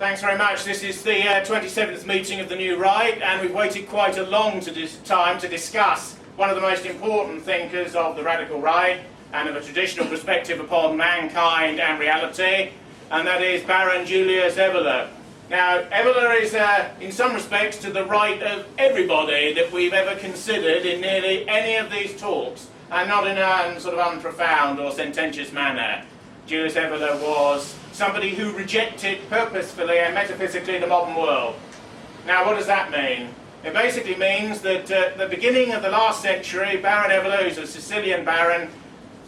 Thanks very much. This is the 27th meeting of the New Right, and we've waited quite a long time to discuss one of the most important thinkers of the radical right and of a traditional perspective upon mankind and reality, and that is Baron Julius Evola. Now, Evola is, in some respects, to the right of everybody that we've ever considered in nearly any of these talks, and not in a sort of unprofound or sententious manner. Julius Evola was somebody who rejected purposefully and metaphysically the modern world. Now, what does that mean? It basically means that at the beginning of the last century, Baron Evola, who's a Sicilian baron,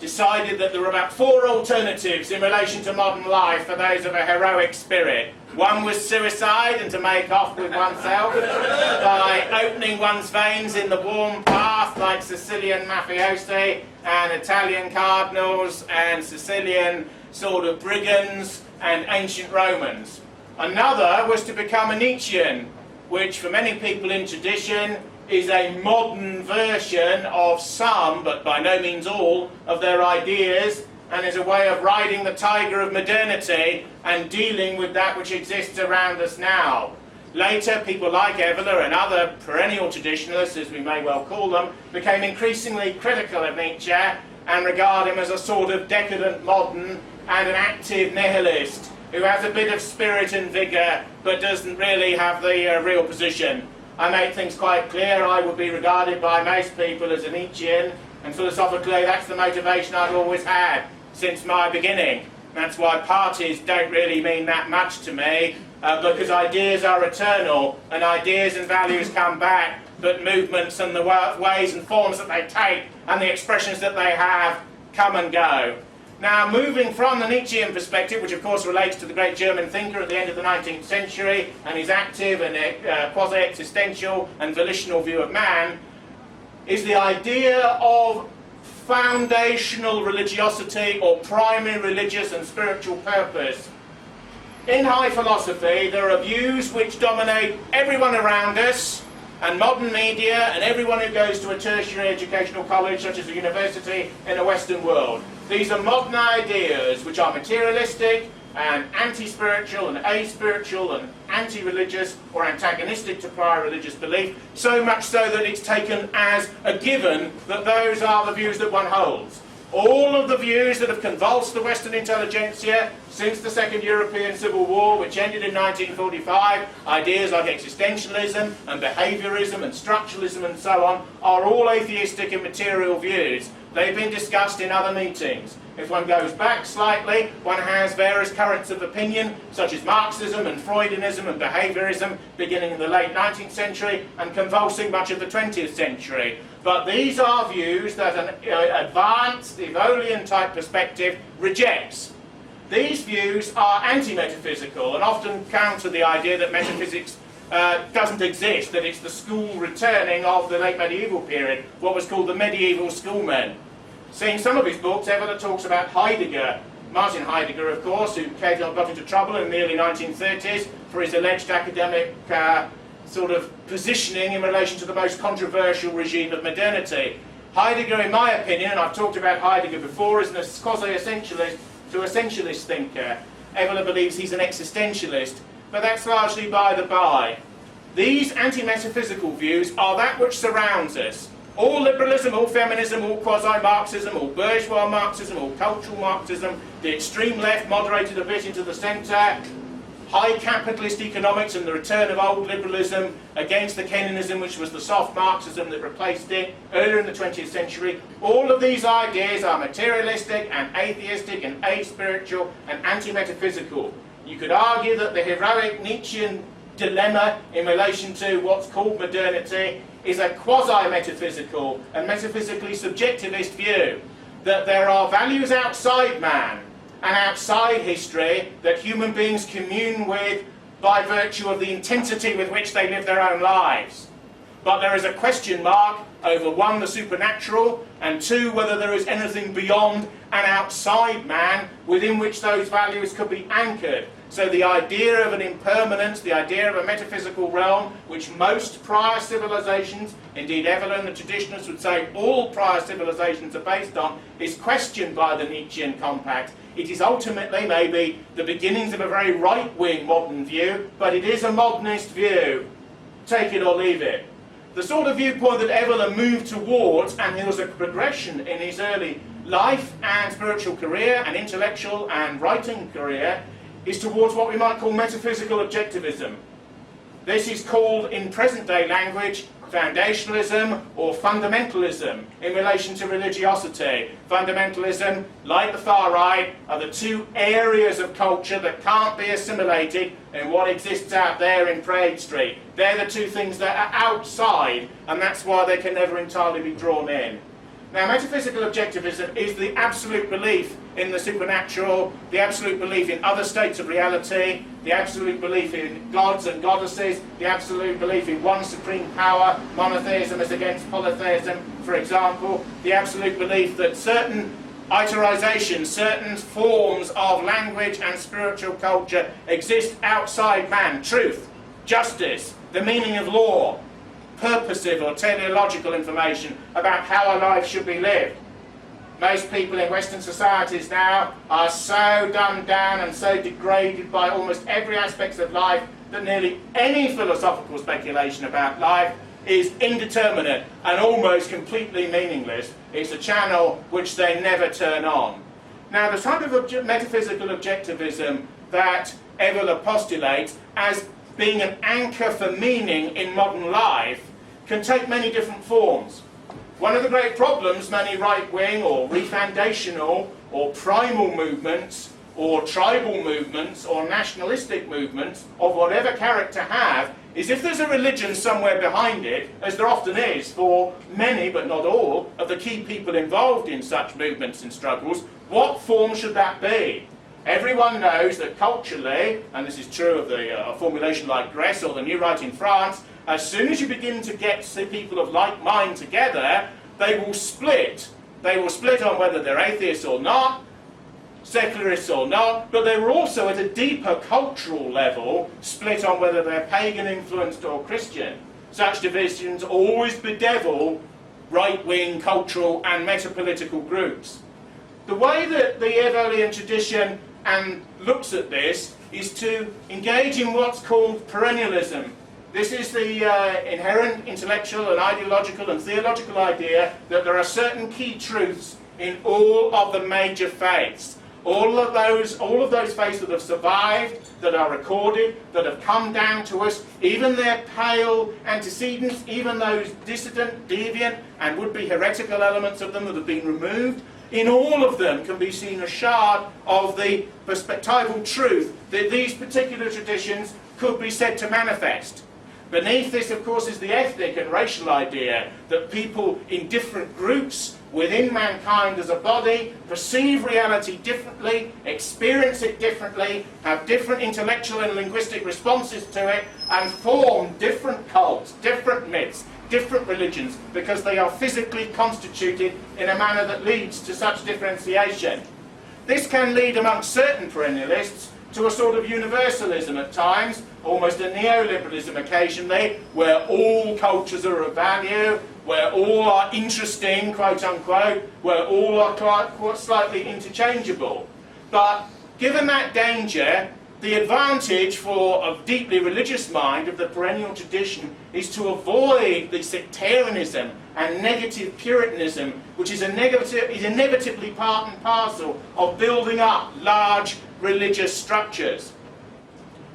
decided that there were about 4 alternatives in relation to modern life for those of a heroic spirit. One was suicide and to make off with oneself by opening one's veins in the warm bath like Sicilian mafiosi and Italian cardinals and Sicilian sort of brigands and ancient Romans. Another was to become a Nietzschean, which for many people in tradition is a modern version of some, but by no means all, of their ideas, and is a way of riding the tiger of modernity and dealing with that which exists around us now. Later, people like Evola and other perennial traditionalists, as we may well call them, became increasingly critical of Nietzsche and regard him as a sort of decadent modern and an active nihilist who has a bit of spirit and vigour but doesn't really have the real position. I make things quite clear. I would be regarded by most people as a Nietzschean, and philosophically that's the motivation I've always had since my beginning. That's why parties don't really mean that much to me, because ideas are eternal and ideas and values come back, but movements and the ways and forms that they take and the expressions that they have come and go. Now, moving from the Nietzschean perspective, which of course relates to the great German thinker at the end of the 19th century and his active and quasi-existential and volitional view of man, is the idea of foundational religiosity or primary religious and spiritual purpose. In high philosophy, there are views which dominate everyone around us, and modern media, and everyone who goes to a tertiary educational college such as a university in the Western world. These are modern ideas which are materialistic and anti-spiritual and aspiritual and anti-religious or antagonistic to prior religious belief, so much so that it's taken as a given that those are the views that one holds. All of the views that have convulsed the Western intelligentsia since the Second European Civil War, which ended in 1945, ideas like existentialism and behaviourism and structuralism and so on, are all atheistic and material views. They've been discussed in other meetings. If one goes back slightly, one has various currents of opinion, such as Marxism and Freudianism and behaviourism, beginning in the late 19th century and convulsing much of the 20th century. But these are views that an advanced Evolian type perspective rejects. These views are anti-metaphysical and often counter the idea that metaphysics doesn't exist, that it's the school returning of the late medieval period, what was called the medieval schoolmen. Seeing some of his books, Evola talks about Heidegger, Martin Heidegger, of course, who got into trouble in the early 1930s for his alleged academic sort of positioning in relation to the most controversial regime of modernity. Heidegger, in my opinion, and I've talked about Heidegger before, is a quasi-essentialist to essentialist thinker. Evola believes he's an existentialist, but that's largely by the by. These anti-metaphysical views are that which surrounds us. All liberalism, all feminism, all quasi-Marxism, all bourgeois Marxism, all cultural Marxism, the extreme left moderated a bit into the centre, high capitalist economics and the return of old liberalism against the Keynesism, which was the soft Marxism that replaced it earlier in the 20th century. All of these ideas are materialistic and atheistic and aspiritual and anti-metaphysical. You could argue that the heroic Nietzschean dilemma in relation to what's called modernity is a quasi-metaphysical and metaphysically subjectivist view, that there are values outside man and outside history that human beings commune with by virtue of the intensity with which they live their own lives. but there is a question mark over one, the supernatural, and two, whether there is anything beyond and outside man within which those values could be anchored. So the idea of an impermanence, the idea of a metaphysical realm, which most prior civilizations, indeed Evola and the traditionalists would say all prior civilizations are based on, is questioned by the Nietzschean compact. It is ultimately maybe the beginnings of a very right-wing modern view, but it is a modernist view. Take it or leave it. The sort of viewpoint that Evola moved towards, and there was a progression in his early life and spiritual career and intellectual and writing career, is towards what we might call metaphysical objectivism. This is called, in present-day language, foundationalism or fundamentalism in relation to religiosity. Fundamentalism, like the far right, are the two areas of culture that can't be assimilated in what exists out there in Parade Street. They're the two things that are outside, and that's why they can never entirely be drawn in. Now, metaphysical objectivism is the absolute belief in the supernatural, the absolute belief in other states of reality, the absolute belief in gods and goddesses, the absolute belief in one supreme power, monotheism as against polytheism, for example, the absolute belief that certain iterations, certain forms of language and spiritual culture exist outside man. Truth, justice, the meaning of law, purposive or teleological information about how our lives should be lived. Most people in Western societies now are so dumbed down and so degraded by almost every aspect of life that nearly any philosophical speculation about life is indeterminate and almost completely meaningless. It's a channel which they never turn on. Now, the type of metaphysical objectivism that Evola postulates as being an anchor for meaning in modern life can take many different forms. One of the great problems many right-wing or refoundational or primal movements or tribal movements or nationalistic movements of whatever character have is if there's a religion somewhere behind it, as there often is for many but not all of the key people involved in such movements and struggles, what form should that be? Everyone knows that culturally, and this is true of a formulation like Grèce or the New Right in France, as soon as you begin to get people of like mind together, they will split. They will split on whether they're atheists or not, secularists or not, but they were also at a deeper cultural level split on whether they're pagan influenced or Christian. Such divisions always bedevil right-wing cultural and metapolitical groups. The way that the Evolian tradition looks at this is to engage in what's called perennialism. This is the inherent intellectual and ideological and theological idea that there are certain key truths in all of the major faiths. All of those faiths that have survived, that are recorded, that have come down to us, even their pale antecedents, even those dissident, deviant, and would-be heretical elements of them that have been removed, in all of them can be seen a shard of the perspectival truth that these particular traditions could be said to manifest. Beneath this, of course, is the ethnic and racial idea that people in different groups within mankind as a body perceive reality differently, experience it differently, have different intellectual and linguistic responses to it, and form different cults, different myths, different religions, because they are physically constituted in a manner that leads to such differentiation. This can lead amongst certain perennialists to a sort of universalism at times, almost a neoliberalism occasionally, where all cultures are of value, where all are interesting, quote unquote, where all are quite slightly interchangeable. But given that danger, the advantage for a deeply religious mind of the perennial tradition is to avoid the sectarianism and negative puritanism, which is inevitably part and parcel of building up large religious structures.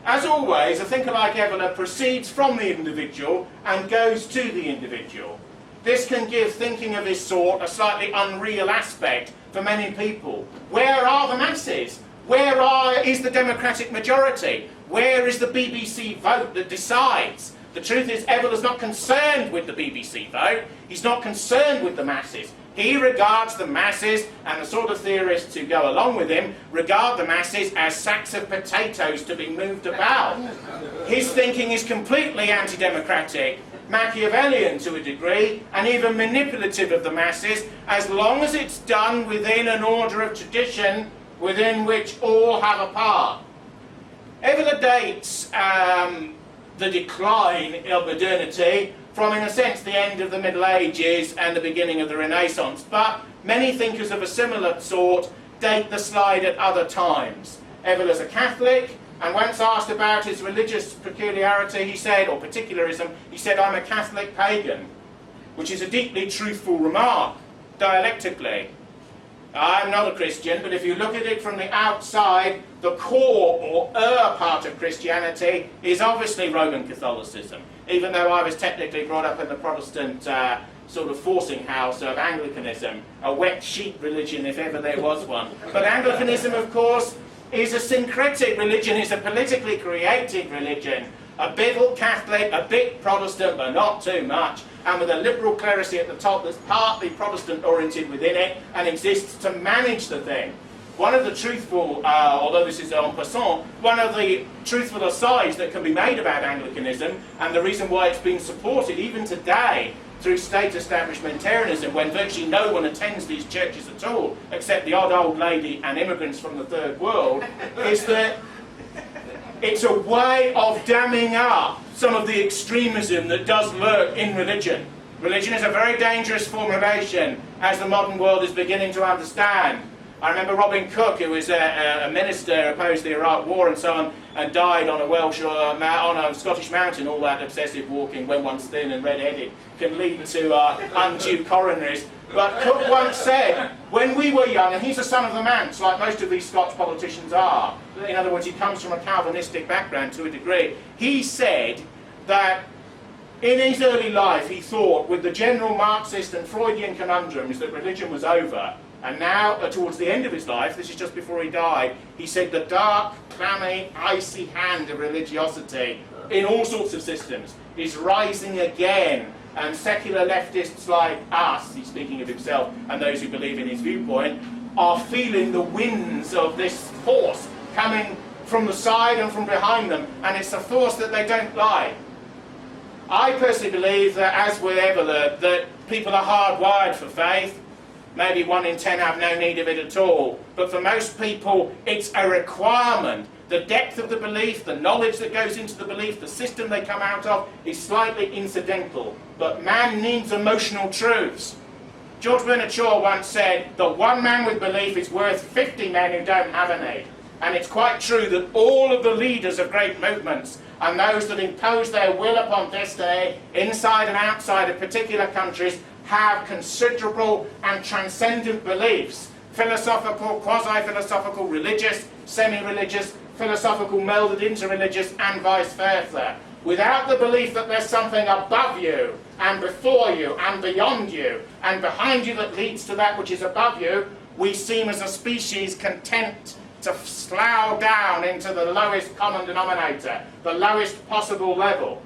As always, a thinker like Evola proceeds from the individual and goes to the individual. This can give thinking of this sort a slightly unreal aspect for many people. Where are the masses? Where is the democratic majority? Where is the BBC vote that decides? The truth is, Evola's not concerned with the BBC vote. He's not concerned with the masses. He regards the masses, and the sort of theorists who go along with him regard the masses as sacks of potatoes to be moved about. His thinking is completely anti-democratic, Machiavellian to a degree, and even manipulative of the masses, as long as it's done within an order of tradition within which all have a part. Evola dates the decline of modernity from, in a sense, the end of the Middle Ages and the beginning of the Renaissance, but many thinkers of a similar sort date the slide at other times. Evola's a Catholic, and once asked about his religious peculiarity, he said, or particularism, he said, "I'm a Catholic pagan," which is a deeply truthful remark, dialectically. I'm not a Christian, but if you look at it from the outside, the core or part of Christianity is obviously Roman Catholicism, even though I was technically brought up in the Protestant sort of forcing house of Anglicanism, a wet sheep religion if ever there was one. But Anglicanism, of course, is a syncretic religion, is a politically created religion, a bit Catholic, a bit Protestant, but not too much, and with a liberal clerisy at the top that's partly Protestant oriented within it and exists to manage the thing. One of the truthful, although this is en passant, one of the truthful asides that can be made about Anglicanism, and the reason why it's being supported even today through state establishmentarianism, when virtually no one attends these churches at all, except the odd old lady and immigrants from the third world, is that it's a way of damming up some of the extremism that does lurk in religion. Religion is a very dangerous formulation, as the modern world is beginning to understand. I remember Robin Cook, who was a minister, opposed the Iraq War and so on, and died on a Welsh or on a Scottish mountain. All that obsessive walking, when one's thin and red-headed, can lead to undue coronaries. But Cook once said, when we were young, and he's a son of the Manx, like most of these Scotch politicians are, in other words, he comes from a Calvinistic background to a degree, he said that in his early life he thought, with the general Marxist and Freudian conundrums, that religion was over. And now, towards the end of his life, this is just before he died, he said the dark, clammy, icy hand of religiosity in all sorts of systems is rising again. And secular leftists like us, he's speaking of himself, and those who believe in his viewpoint, are feeling the winds of this force coming from the side and from behind them, and it's a force that they don't like. I personally believe that, as with Evola, that people are hardwired for faith. Maybe 1 in 10 have no need of it at all. But for most people, it's a requirement. The depth of the belief, the knowledge that goes into the belief, the system they come out of is slightly incidental. But man needs emotional truths. George Bernard Shaw once said that one man with belief is worth 50 men who don't have any. And it's quite true that all of the leaders of great movements and those that impose their will upon destiny inside and outside of particular countries have considerable and transcendent beliefs. Philosophical, quasi-philosophical, religious, semi-religious, philosophical melded into religious, and vice versa. Without the belief that there's something above you, and before you, and beyond you, and behind you that leads to that which is above you, we seem as a species content to slough down into the lowest common denominator, the lowest possible level.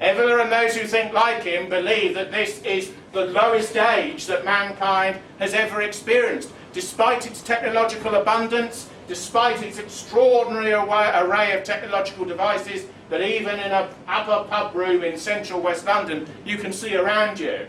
Evola and those who think like him believe that this is the lowest age that mankind has ever experienced. Despite its technological abundance, despite its extraordinary array of technological devices that even in an upper pub room in central West London you can see around you.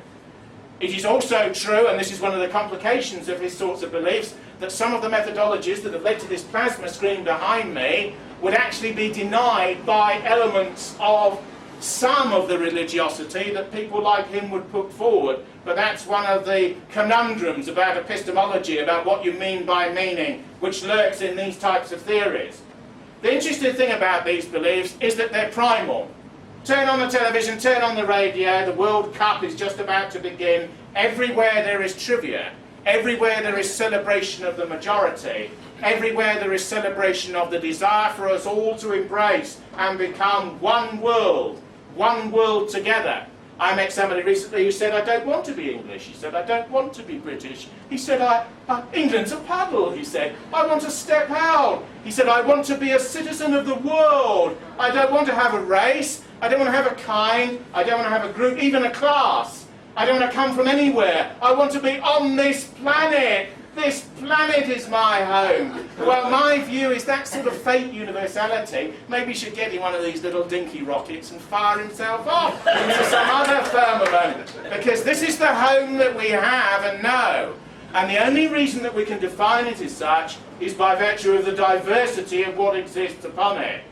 It is also true, and this is one of the complications of his sorts of beliefs, that some of the methodologies that have led to this plasma screen behind me would actually be denied by elements of some of the religiosity that people like him would put forward. But that's one of the conundrums about epistemology, about what you mean by meaning, which lurks in these types of theories. The interesting thing about these beliefs is that they're primal. Turn on the television, turn on the radio, the World Cup is just about to begin. Everywhere there is trivia. Everywhere there is celebration of the majority. Everywhere there is celebration of the desire for us all to embrace and become one world together. I met somebody recently who said, I don't want to be English. He said, I don't want to be British. He said, England's a puddle, he said. I want to step out. He said, I want to be a citizen of the world. I don't want to have a race. I don't want to have a kind. I don't want to have a group, even a class. I don't want to come from anywhere. I want to be on this planet. This planet is my home. Well, my view is that sort of fate universality. Maybe he should get in one of these little dinky rockets and fire himself off into some other firmament. Because this is the home that we have and know. And the only reason that we can define it as such is by virtue of the diversity of what exists upon it.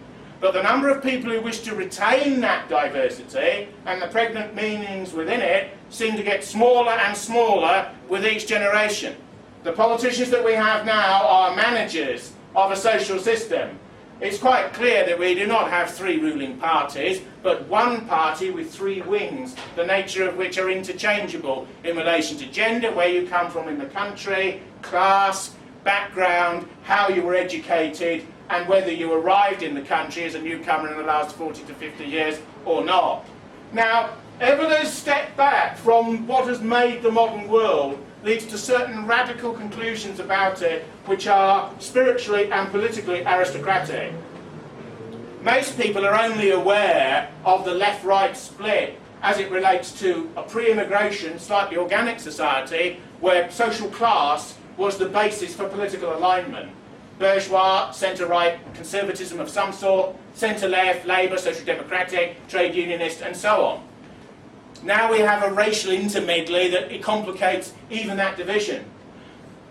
But the number of people who wish to retain that diversity and the pregnant meanings within it seem to get smaller and smaller with each generation. The politicians that we have now are managers of a social system. It's quite clear that we do not have three ruling parties, but one party with three wings, the nature of which are interchangeable in relation to gender, where you come from in the country, class, background, how you were educated, and whether you arrived in the country as a newcomer in the last 40 to 50 years or not. Now, Evola's step back from what has made the modern world leads to certain radical conclusions about it, which are spiritually and politically aristocratic. Most people are only aware of the left-right split as it relates to a pre-immigration, slightly organic society where social class was the basis for political alignment. Bourgeois, centre-right, conservatism of some sort, centre-left, Labour, social democratic, trade unionist, and so on. Now we have a racial intermedley that it complicates even that division.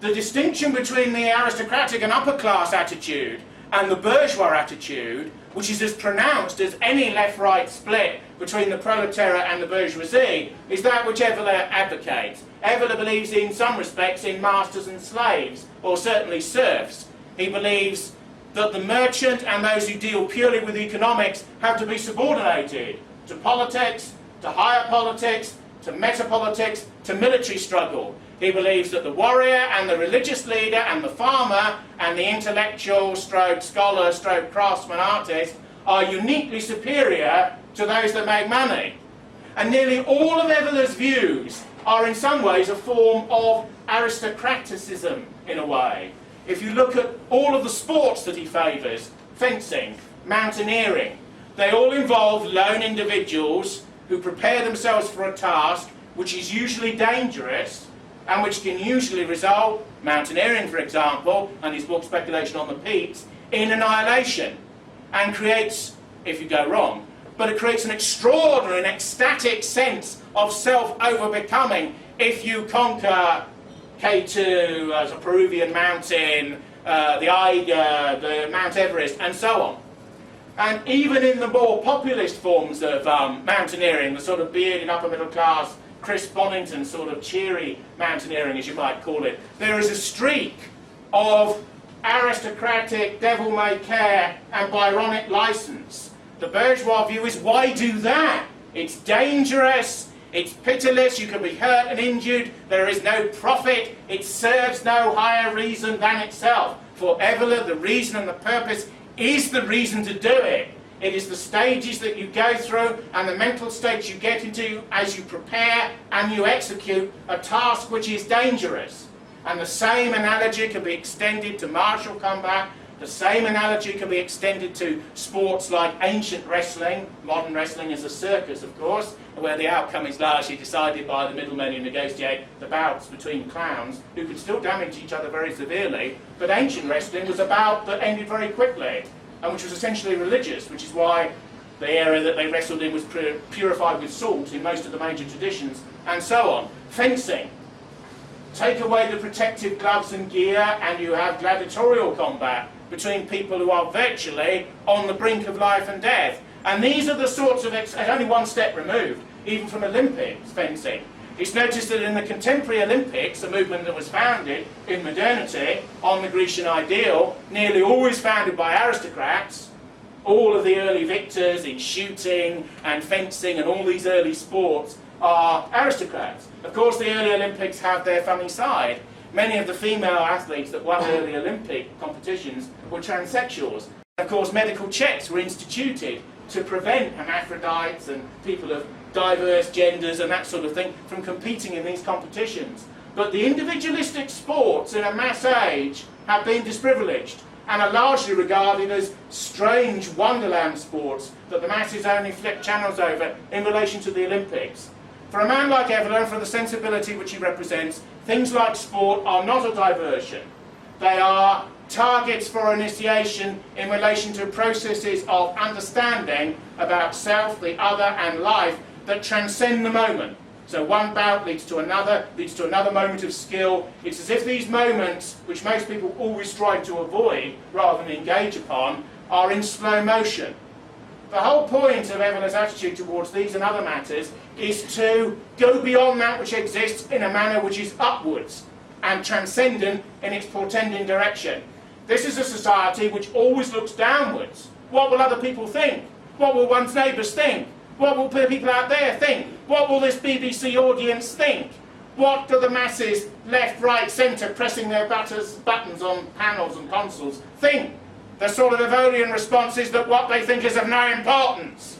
The distinction between the aristocratic and upper class attitude and the bourgeois attitude, which is as pronounced as any left-right split between the proletariat and the bourgeoisie, is that which Evola advocates. Evola believes in some respects in masters and slaves, or certainly serfs. He believes that the merchant and those who deal purely with economics have to be subordinated to politics, to higher politics, to metapolitics, to military struggle. He believes that the warrior and the religious leader and the farmer and the intellectual stroke scholar stroke craftsman artist are uniquely superior to those that make money. And nearly all of Evola's views are in some ways a form of aristocraticism in a way. If you look at all of the sports that he favours, fencing, mountaineering, they all involve lone individuals who prepare themselves for a task which is usually dangerous and which can usually result, mountaineering for example, and his book Speculation on the Peaks, in annihilation, and creates, if you go wrong, but it creates an extraordinary and ecstatic sense of self-overbecoming if you conquer K2 as a Peruvian mountain, the Eiger, the Mount Everest, and so on. And even in the more populist forms of mountaineering, the sort of bearded upper middle class, Chris Bonington sort of cheery mountaineering, as you might call it, there is a streak of aristocratic, devil-may-care and Byronic license. The bourgeois view is, why do that? It's dangerous, it's pitiless, you can be hurt and injured, there is no profit, it serves no higher reason than itself. For Evola, the reason and the purpose is the reason to do it. It is the stages that you go through and the mental states you get into as you prepare and you execute a task which is dangerous. And the same analogy can be extended to martial combat. The same analogy can be extended to sports like ancient wrestling. Modern wrestling is a circus, of course, where the outcome is largely decided by the middlemen who negotiate the bouts between clowns, who can still damage each other very severely. But ancient wrestling was a bout that ended very quickly, and which was essentially religious, which is why the area that they wrestled in was purified with salt in most of the major traditions, and so on. Fencing. Take away the protective gloves and gear, and you have gladiatorial combat between people who are virtually on the brink of life and death. And these are the sorts of, only one step removed, even from Olympics fencing. It's noticed that in the contemporary Olympics, a movement that was founded in modernity on the Grecian ideal, nearly always founded by aristocrats, all of the early victors in shooting and fencing and all these early sports are aristocrats. Of course, the early Olympics have their funny side. Many of the female athletes that won early Olympic competitions were transsexuals. Of course, medical checks were instituted to prevent hermaphrodites and people of diverse genders and that sort of thing from competing in these competitions. But the individualistic sports in a mass age have been disprivileged and are largely regarded as strange wonderland sports that the masses only flip channels over in relation to the Olympics. For a man like Evola, and for the sensibility which he represents, things like sport are not a diversion. They are targets for initiation in relation to processes of understanding about self, the other, and life that transcend the moment. So one bout leads to another moment of skill. It's as if these moments, which most people always strive to avoid rather than engage upon, are in slow motion. The whole point of Evola's attitude towards these and other matters is to go beyond that which exists in a manner which is upwards and transcendent in its portending direction. This is a society which always looks downwards. What will other people think? What will one's neighbours think? What will the people out there think? What will this BBC audience think? What do the masses, left, right, centre, pressing their buttons on panels and consoles, think? The sort of Evolian response is that what they think is of no importance.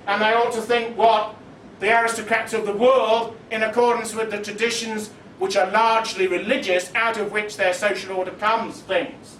And they ought to think what the aristocrats of the world, in accordance with the traditions which are largely religious, out of which their social order comes, thinks.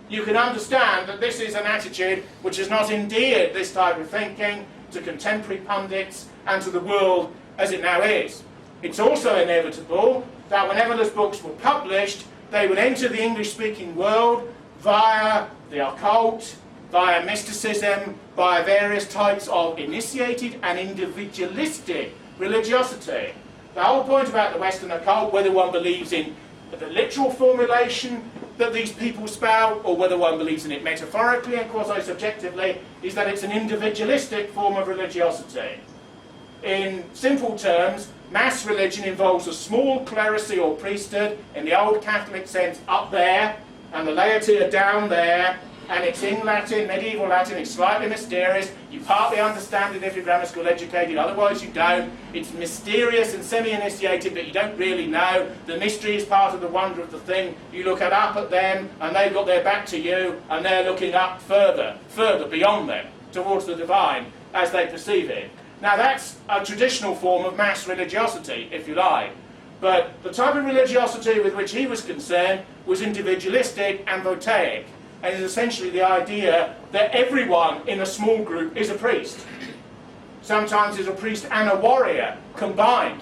You can understand that this is an attitude which has not endeared this type of thinking to contemporary pundits and to the world as it now is. It's also inevitable that when Evola's books were published, they would enter the English-speaking world via the occult, via mysticism, via various types of initiated and individualistic religiosity. The whole point about the Western occult, whether one believes in the literal formulation that these people spout, or whether one believes in it metaphorically and quasi-subjectively, is that it's an individualistic form of religiosity. In simple terms, mass religion involves a small clerisy or priesthood, in the old Catholic sense, up there, and the laity are down there, and it's in Latin, medieval Latin, it's slightly mysterious. You partly understand it if you're grammar school educated, otherwise you don't. It's mysterious and semi-initiated, but you don't really know. The mystery is part of the wonder of the thing. You look up at them, and they've got their back to you, and they're looking up further beyond them, towards the divine, as they perceive it. Now that's a traditional form of mass religiosity, if you like. But the type of religiosity with which he was concerned was individualistic and voltaic, and is essentially the idea that everyone in a small group is a priest. Sometimes is a priest and a warrior combined.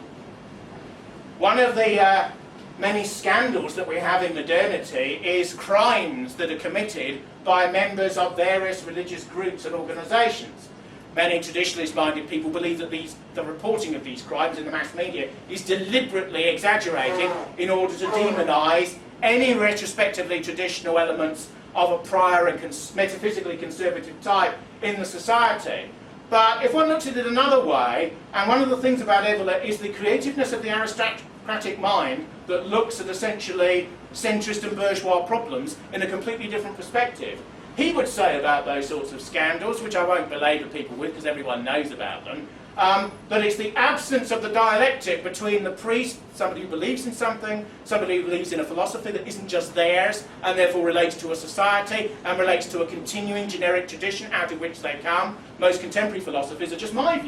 One of the many scandals that we have in modernity is crimes that are committed by members of various religious groups and organisations. Many traditionalist-minded people believe that the reporting of these crimes in the mass media is deliberately exaggerated in order to demonise any retrospectively traditional elements of a prior and metaphysically conservative type in the society. But if one looks at it another way, and one of the things about Evola is the creativeness of the aristocratic mind that looks at essentially centrist and bourgeois problems in a completely different perspective. He would say about those sorts of scandals, which I won't belabour people with because everyone knows about them, that it's the absence of the dialectic between the priest, somebody who believes in something, somebody who believes in a philosophy that isn't just theirs and therefore relates to a society and relates to a continuing generic tradition out of which they come. Most contemporary philosophies are just my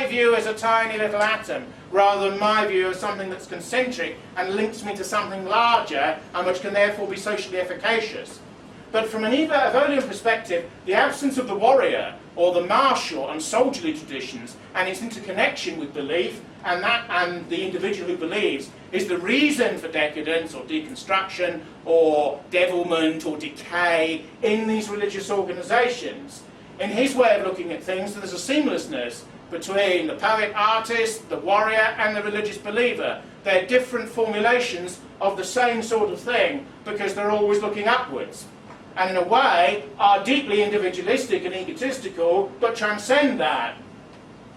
view as a tiny little atom, rather than my view as something that's concentric and links me to something larger and which can therefore be socially efficacious. But from an Evolian perspective, the absence of the warrior or the martial and soldierly traditions and its interconnection with belief and the individual who believes is the reason for decadence or deconstruction or devilment or decay in these religious organisations. In his way of looking at things, there's a seamlessness between the poet-artist, the warrior and the religious believer. They're different formulations of the same sort of thing because they're always looking upwards. And in a way are deeply individualistic and egotistical, but transcend that.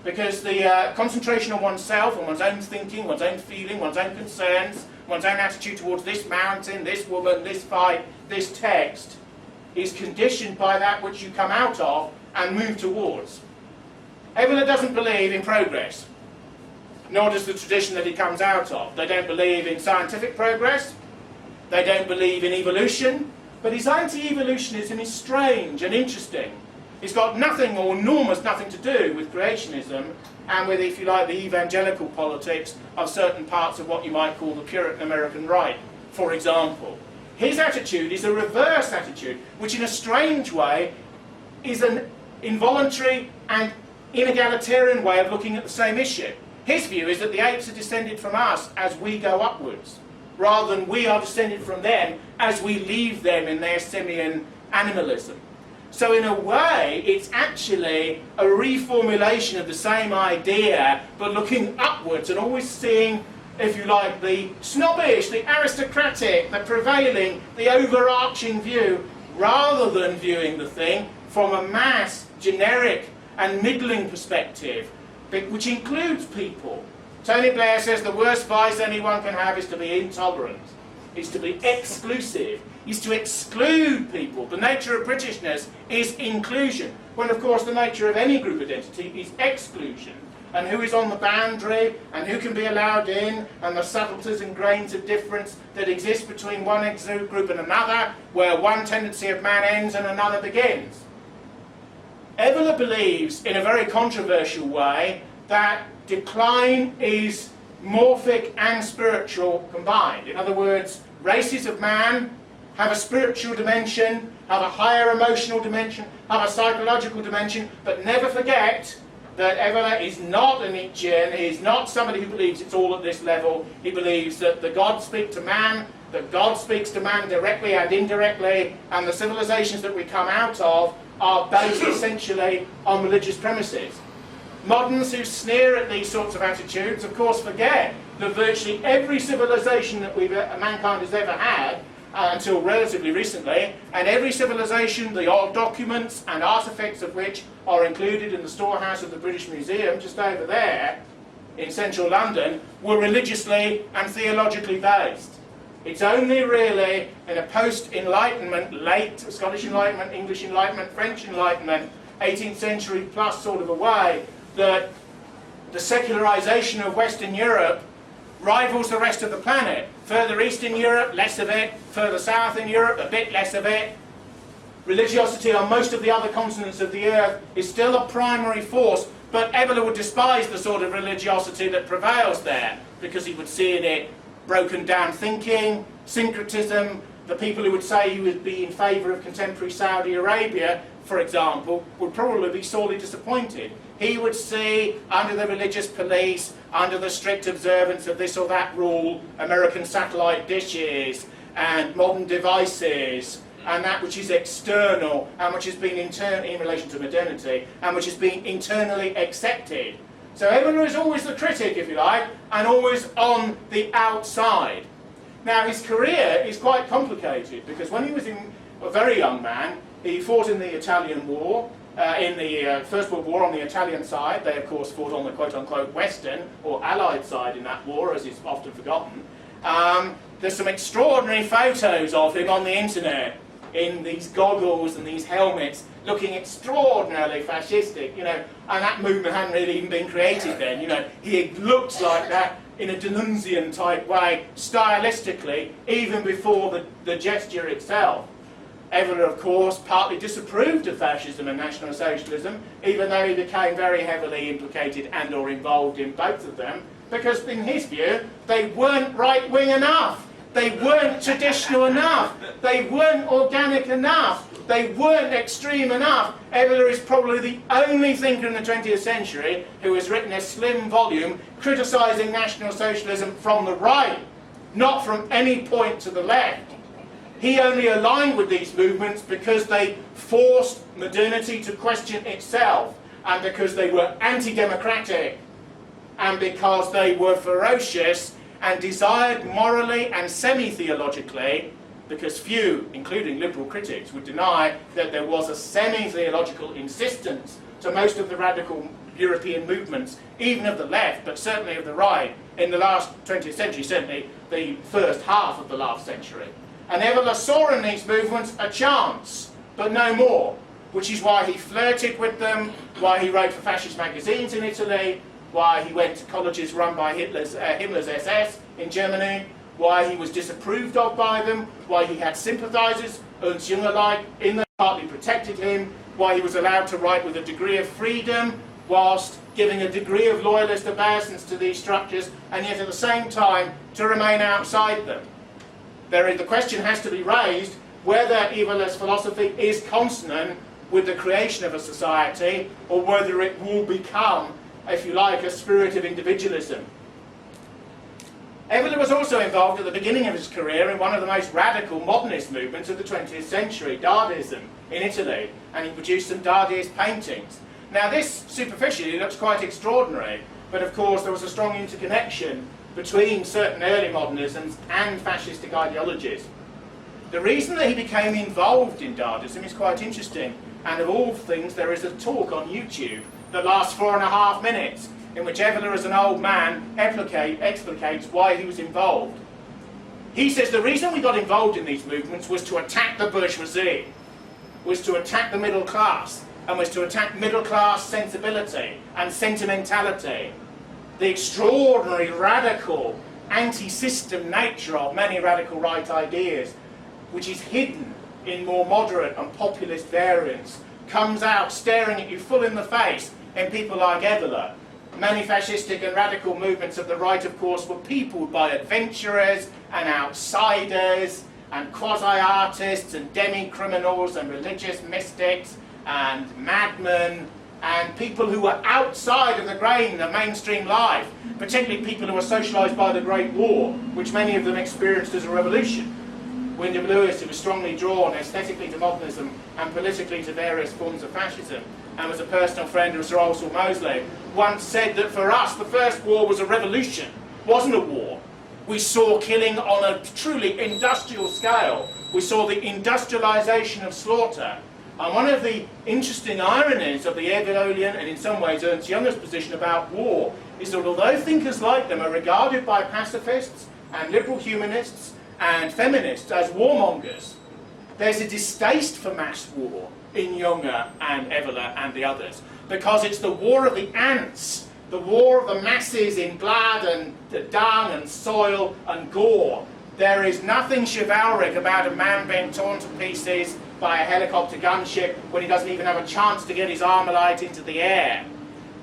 Because the concentration on oneself, on one's own thinking, one's own feeling, one's own concerns, one's own attitude towards this mountain, this woman, this fight, this text, is conditioned by that which you come out of and move towards. Evola doesn't believe in progress, nor does the tradition that he comes out of. They don't believe in scientific progress, they don't believe in evolution, but his anti-evolutionism is strange and interesting. It's got nothing or enormous nothing to do with creationism and with, if you like, the evangelical politics of certain parts of what you might call the Puritan American right, for example. His attitude is a reverse attitude, which in a strange way is an involuntary and inegalitarian way of looking at the same issue. His view is that the apes are descended from us as we go upwards, rather than we are descended from them as we leave them in their simian animalism. So in a way, it's actually a reformulation of the same idea, but looking upwards and always seeing, if you like, the snobbish, the aristocratic, the prevailing, the overarching view, rather than viewing the thing from a mass, generic and middling perspective, which includes people. Tony Blair says the worst vice anyone can have is to be intolerant, is to be exclusive, is to exclude people. The nature of Britishness is inclusion, when of course the nature of any group identity is exclusion. And who is on the boundary, and who can be allowed in, and the subtleties and grains of difference that exist between one group and another, where one tendency of man ends and another begins. Evola believes, in a very controversial way, that decline is morphic and spiritual combined. In other words, races of man have a spiritual dimension, have a higher emotional dimension, have a psychological dimension, but never forget that Evola is not a Nietzschean. He is not somebody who believes it's all at this level. He believes that the gods speak to man, that God speaks to man directly and indirectly, and the civilizations that we come out of are based essentially on religious premises. Moderns who sneer at these sorts of attitudes, of course, forget that virtually every civilization that mankind has ever had, until relatively recently, and every civilization, the old documents and artefacts of which are included in the storehouse of the British Museum, just over there, in central London, were religiously and theologically based. It's only really in a post-Enlightenment, late Scottish Enlightenment, English Enlightenment, French Enlightenment, 18th century plus sort of a way, that the secularization of Western Europe rivals the rest of the planet. Further east in Europe, less of it. Further south in Europe, a bit less of it. Religiosity on most of the other continents of the earth is still a primary force, but Evola would despise the sort of religiosity that prevails there, because he would see in it broken down thinking, syncretism. The people who would say he would be in favour of contemporary Saudi Arabia, for example, would probably be sorely disappointed. He would see, under the religious police, under the strict observance of this or that rule, American satellite dishes and modern devices, and that which is external and which has been in relation to modernity and which has been internally accepted. So Evola is always the critic, if you like, and always on the outside. Now his career is quite complicated, because when he was a very young man, he fought in the Italian War, in the First World War on the Italian side. They of course fought on the quote-unquote Western or Allied side in that war, as is often forgotten. There's some extraordinary photos of him on the internet in these goggles and these helmets, looking extraordinarily fascistic, you know, and that movement hadn't really even been created then, you know. He looked like that in a D'Annunzian type way, stylistically, even before the gesture itself. Evola, of course, partly disapproved of fascism and National Socialism, even though he became very heavily implicated and or involved in both of them, because in his view, they weren't right-wing enough. They weren't traditional enough. They weren't organic enough. They weren't extreme enough. Evola is probably the only thinker in the 20th century who has written a slim volume criticising National Socialism from the right, not from any point to the left. He only aligned with these movements because they forced modernity to question itself, and because they were anti-democratic, and because they were ferocious and desired morally and semi-theologically, because few, including liberal critics, would deny that there was a semi-theological insistence to most of the radical European movements, even of the left, but certainly of the right, in the last 20th century, certainly the first half of the last century. And Evola saw in these movements a chance, but no more, which is why he flirted with them, why he wrote for fascist magazines in Italy, why he went to colleges run by Himmler's SS in Germany, why he was disapproved of by them, why he had sympathisers, Ernst Jünger-like, in them, partly protected him, why he was allowed to write with a degree of freedom, whilst giving a degree of loyalist obeisance to these structures, and yet at the same time to remain outside them. The question has to be raised whether Evola's philosophy is consonant with the creation of a society, or whether it will become if you like, a spirit of individualism. Evola was also involved at the beginning of his career in one of the most radical modernist movements of the 20th century, Dadaism, in Italy, and he produced some Dadaist paintings. Now this superficially looks quite extraordinary, but of course there was a strong interconnection between certain early modernisms and fascistic ideologies. The reason that he became involved in Dadaism is quite interesting, and of all things there is a talk on YouTube that lasts 4.5 minutes, in which Evola as an old man explicates why he was involved. He says the reason we got involved in these movements was to attack the bourgeoisie, was to attack the middle class, and was to attack middle class sensibility and sentimentality. The extraordinary, radical, anti-system nature of many radical right ideas, which is hidden in more moderate and populist variants, comes out staring at you full in the face in people like Evola. Many fascistic and radical movements of the right, of course, were peopled by adventurers and outsiders and quasi-artists and demi-criminals and religious mystics and madmen and people who were outside of the grain of mainstream life, particularly people who were socialised by the Great War, which many of them experienced as a revolution. Wyndham Lewis, who was strongly drawn aesthetically to modernism and politically to various forms of fascism, and was a personal friend of Sir Olswell Mosley, once said that for us the First War was a revolution, wasn't a war. We saw killing on a truly industrial scale. We saw the industrialisation of slaughter. And one of the interesting ironies of the Evololian, and in some ways Ernst Junger's position about war, is that although thinkers like them are regarded by pacifists and liberal humanists and feminists as warmongers, there's a distaste for mass war in Junger and Evola and the others, because it's the war of the ants, the war of the masses in blood and dung and soil and gore. There is nothing chivalric about a man being torn to pieces by a helicopter gunship when he doesn't even have a chance to get his Armalite into the air.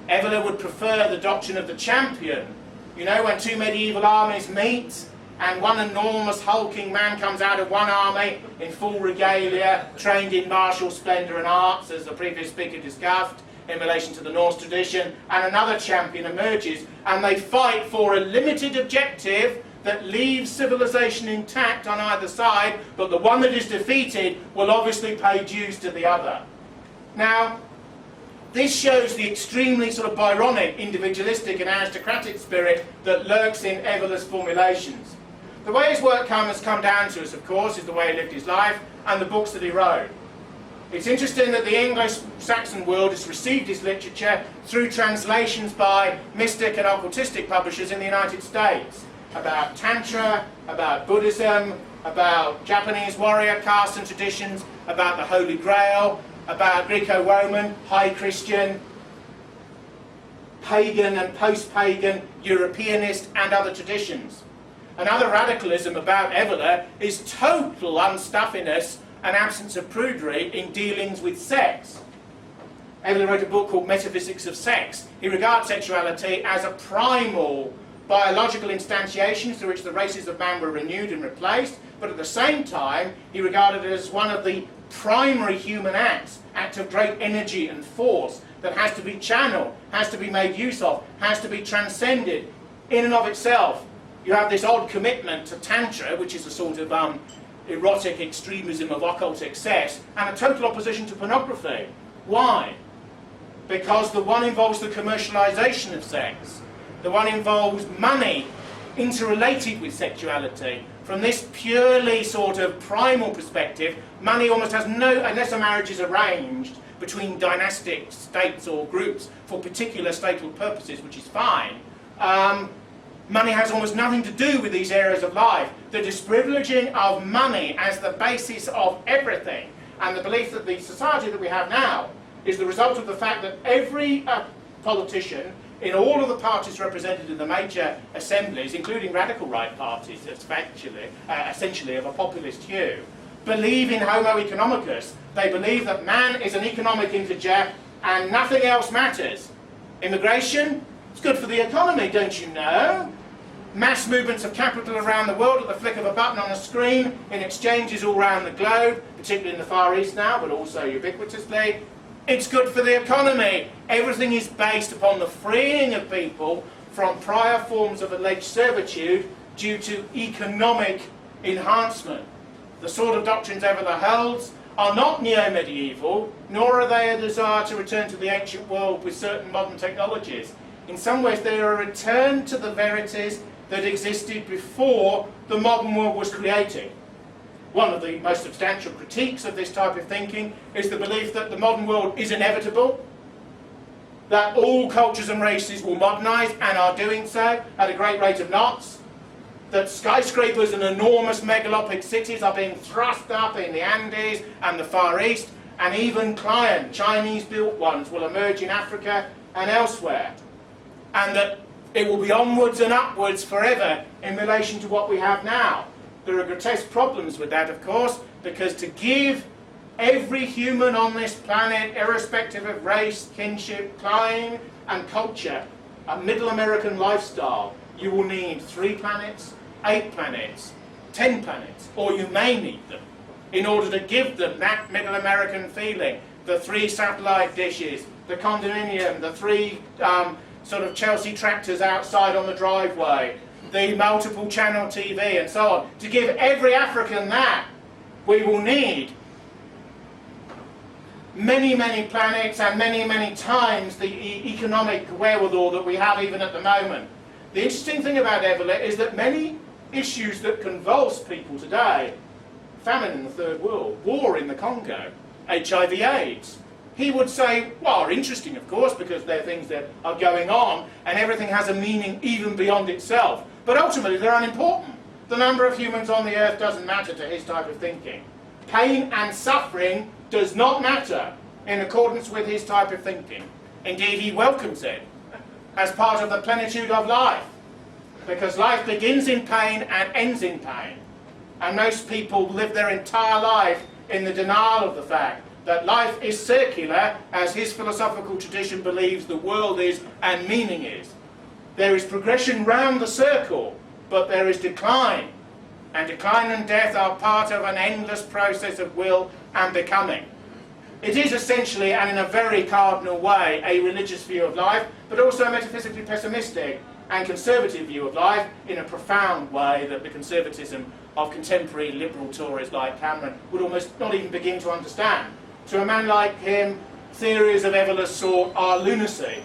Evola would prefer the doctrine of the champion. You know, when two medieval armies meet, and one enormous hulking man comes out of one army in full regalia, trained in martial splendour and arts, as the previous speaker discussed, in relation to the Norse tradition, and another champion emerges, and they fight for a limited objective that leaves civilization intact on either side, but the one that is defeated will obviously pay dues to the other. Now, this shows the extremely sort of Byronic, individualistic and aristocratic spirit that lurks in Evola's formulations. The way his work has come down to us, of course, is the way he lived his life and the books that he wrote. It's interesting that the Anglo-Saxon world has received his literature through translations by mystic and occultistic publishers in the United States, about Tantra, about Buddhism, about Japanese warrior caste and traditions, about the Holy Grail, about Greco-Roman, High Christian, pagan and post-pagan, Europeanist and other traditions. Another radicalism about Evola is total unstuffiness and absence of prudery in dealings with sex. Evola wrote a book called Metaphysics of Sex. He regards sexuality as a primal biological instantiation through which the races of man were renewed and replaced, but at the same time he regarded it as one of the primary human acts, act of great energy and force that has to be channeled, has to be made use of, has to be transcended in and of itself. You have this odd commitment to Tantra, which is a sort of erotic extremism of occult excess, and a total opposition to pornography. Why? Because the one involves the commercialization of sex. The one involves money interrelated with sexuality. From this purely sort of primal perspective, money almost has no, unless a marriage is arranged between dynastic states or groups for particular statal purposes, which is fine, money has almost nothing to do with these areas of life. The disprivileging of money as the basis of everything, and the belief that the society that we have now is the result of the fact that every politician in all of the parties represented in the major assemblies, including radical right parties, essentially of a populist hue, believe in Homo economicus. They believe that man is an economic integer and nothing else matters. Immigration, it's good for the economy, don't you know? Mass movements of capital around the world at the flick of a button on a screen, in exchanges all around the globe, particularly in the Far East now, but also ubiquitously. It's good for the economy. Everything is based upon the freeing of people from prior forms of alleged servitude due to economic enhancement. The sort of doctrines Evola holds are not neo-medieval, nor are they a desire to return to the ancient world with certain modern technologies. In some ways, they are a return to the verities that existed before the modern world was created. One of the most substantial critiques of this type of thinking is the belief that the modern world is inevitable, that all cultures and races will modernise and are doing so at a great rate of knots, that skyscrapers and enormous megalopic cities are being thrust up in the Andes and the Far East, and even client Chinese-built ones will emerge in Africa and elsewhere, and that it will be onwards and upwards forever in relation to what we have now. There are grotesque problems with that, of course, because to give every human on this planet, irrespective of race, kinship, clime and culture, a middle American lifestyle, you will need 3 planets, 8 planets, 10 planets, or you may need them in order to give them that middle American feeling. The 3 satellite dishes, the condominium, the 3 sort of Chelsea tractors outside on the driveway, the multiple channel TV and so on. To give every African that, we will need many, many planets and many, many times the economic wherewithal that we have even at the moment. The interesting thing about Evola is that many issues that convulse people today, famine in the Third World, war in the Congo, HIV/AIDS, he would say, well, are interesting, of course, because they're things that are going on and everything has a meaning even beyond itself. But ultimately, they're unimportant. The number of humans on the earth doesn't matter to his type of thinking. Pain and suffering does not matter in accordance with his type of thinking. Indeed, he welcomes it as part of the plenitude of life, because life begins in pain and ends in pain. And most people live their entire life in the denial of the fact that life is circular, as his philosophical tradition believes the world is and meaning is. There is progression round the circle, but there is decline. And decline and death are part of an endless process of will and becoming. It is essentially, and in a very cardinal way, a religious view of life, but also a metaphysically pessimistic and conservative view of life in a profound way that the conservatism of contemporary liberal Tories like Cameron would almost not even begin to understand. To a man like him, theories of Evola's sort are lunacy.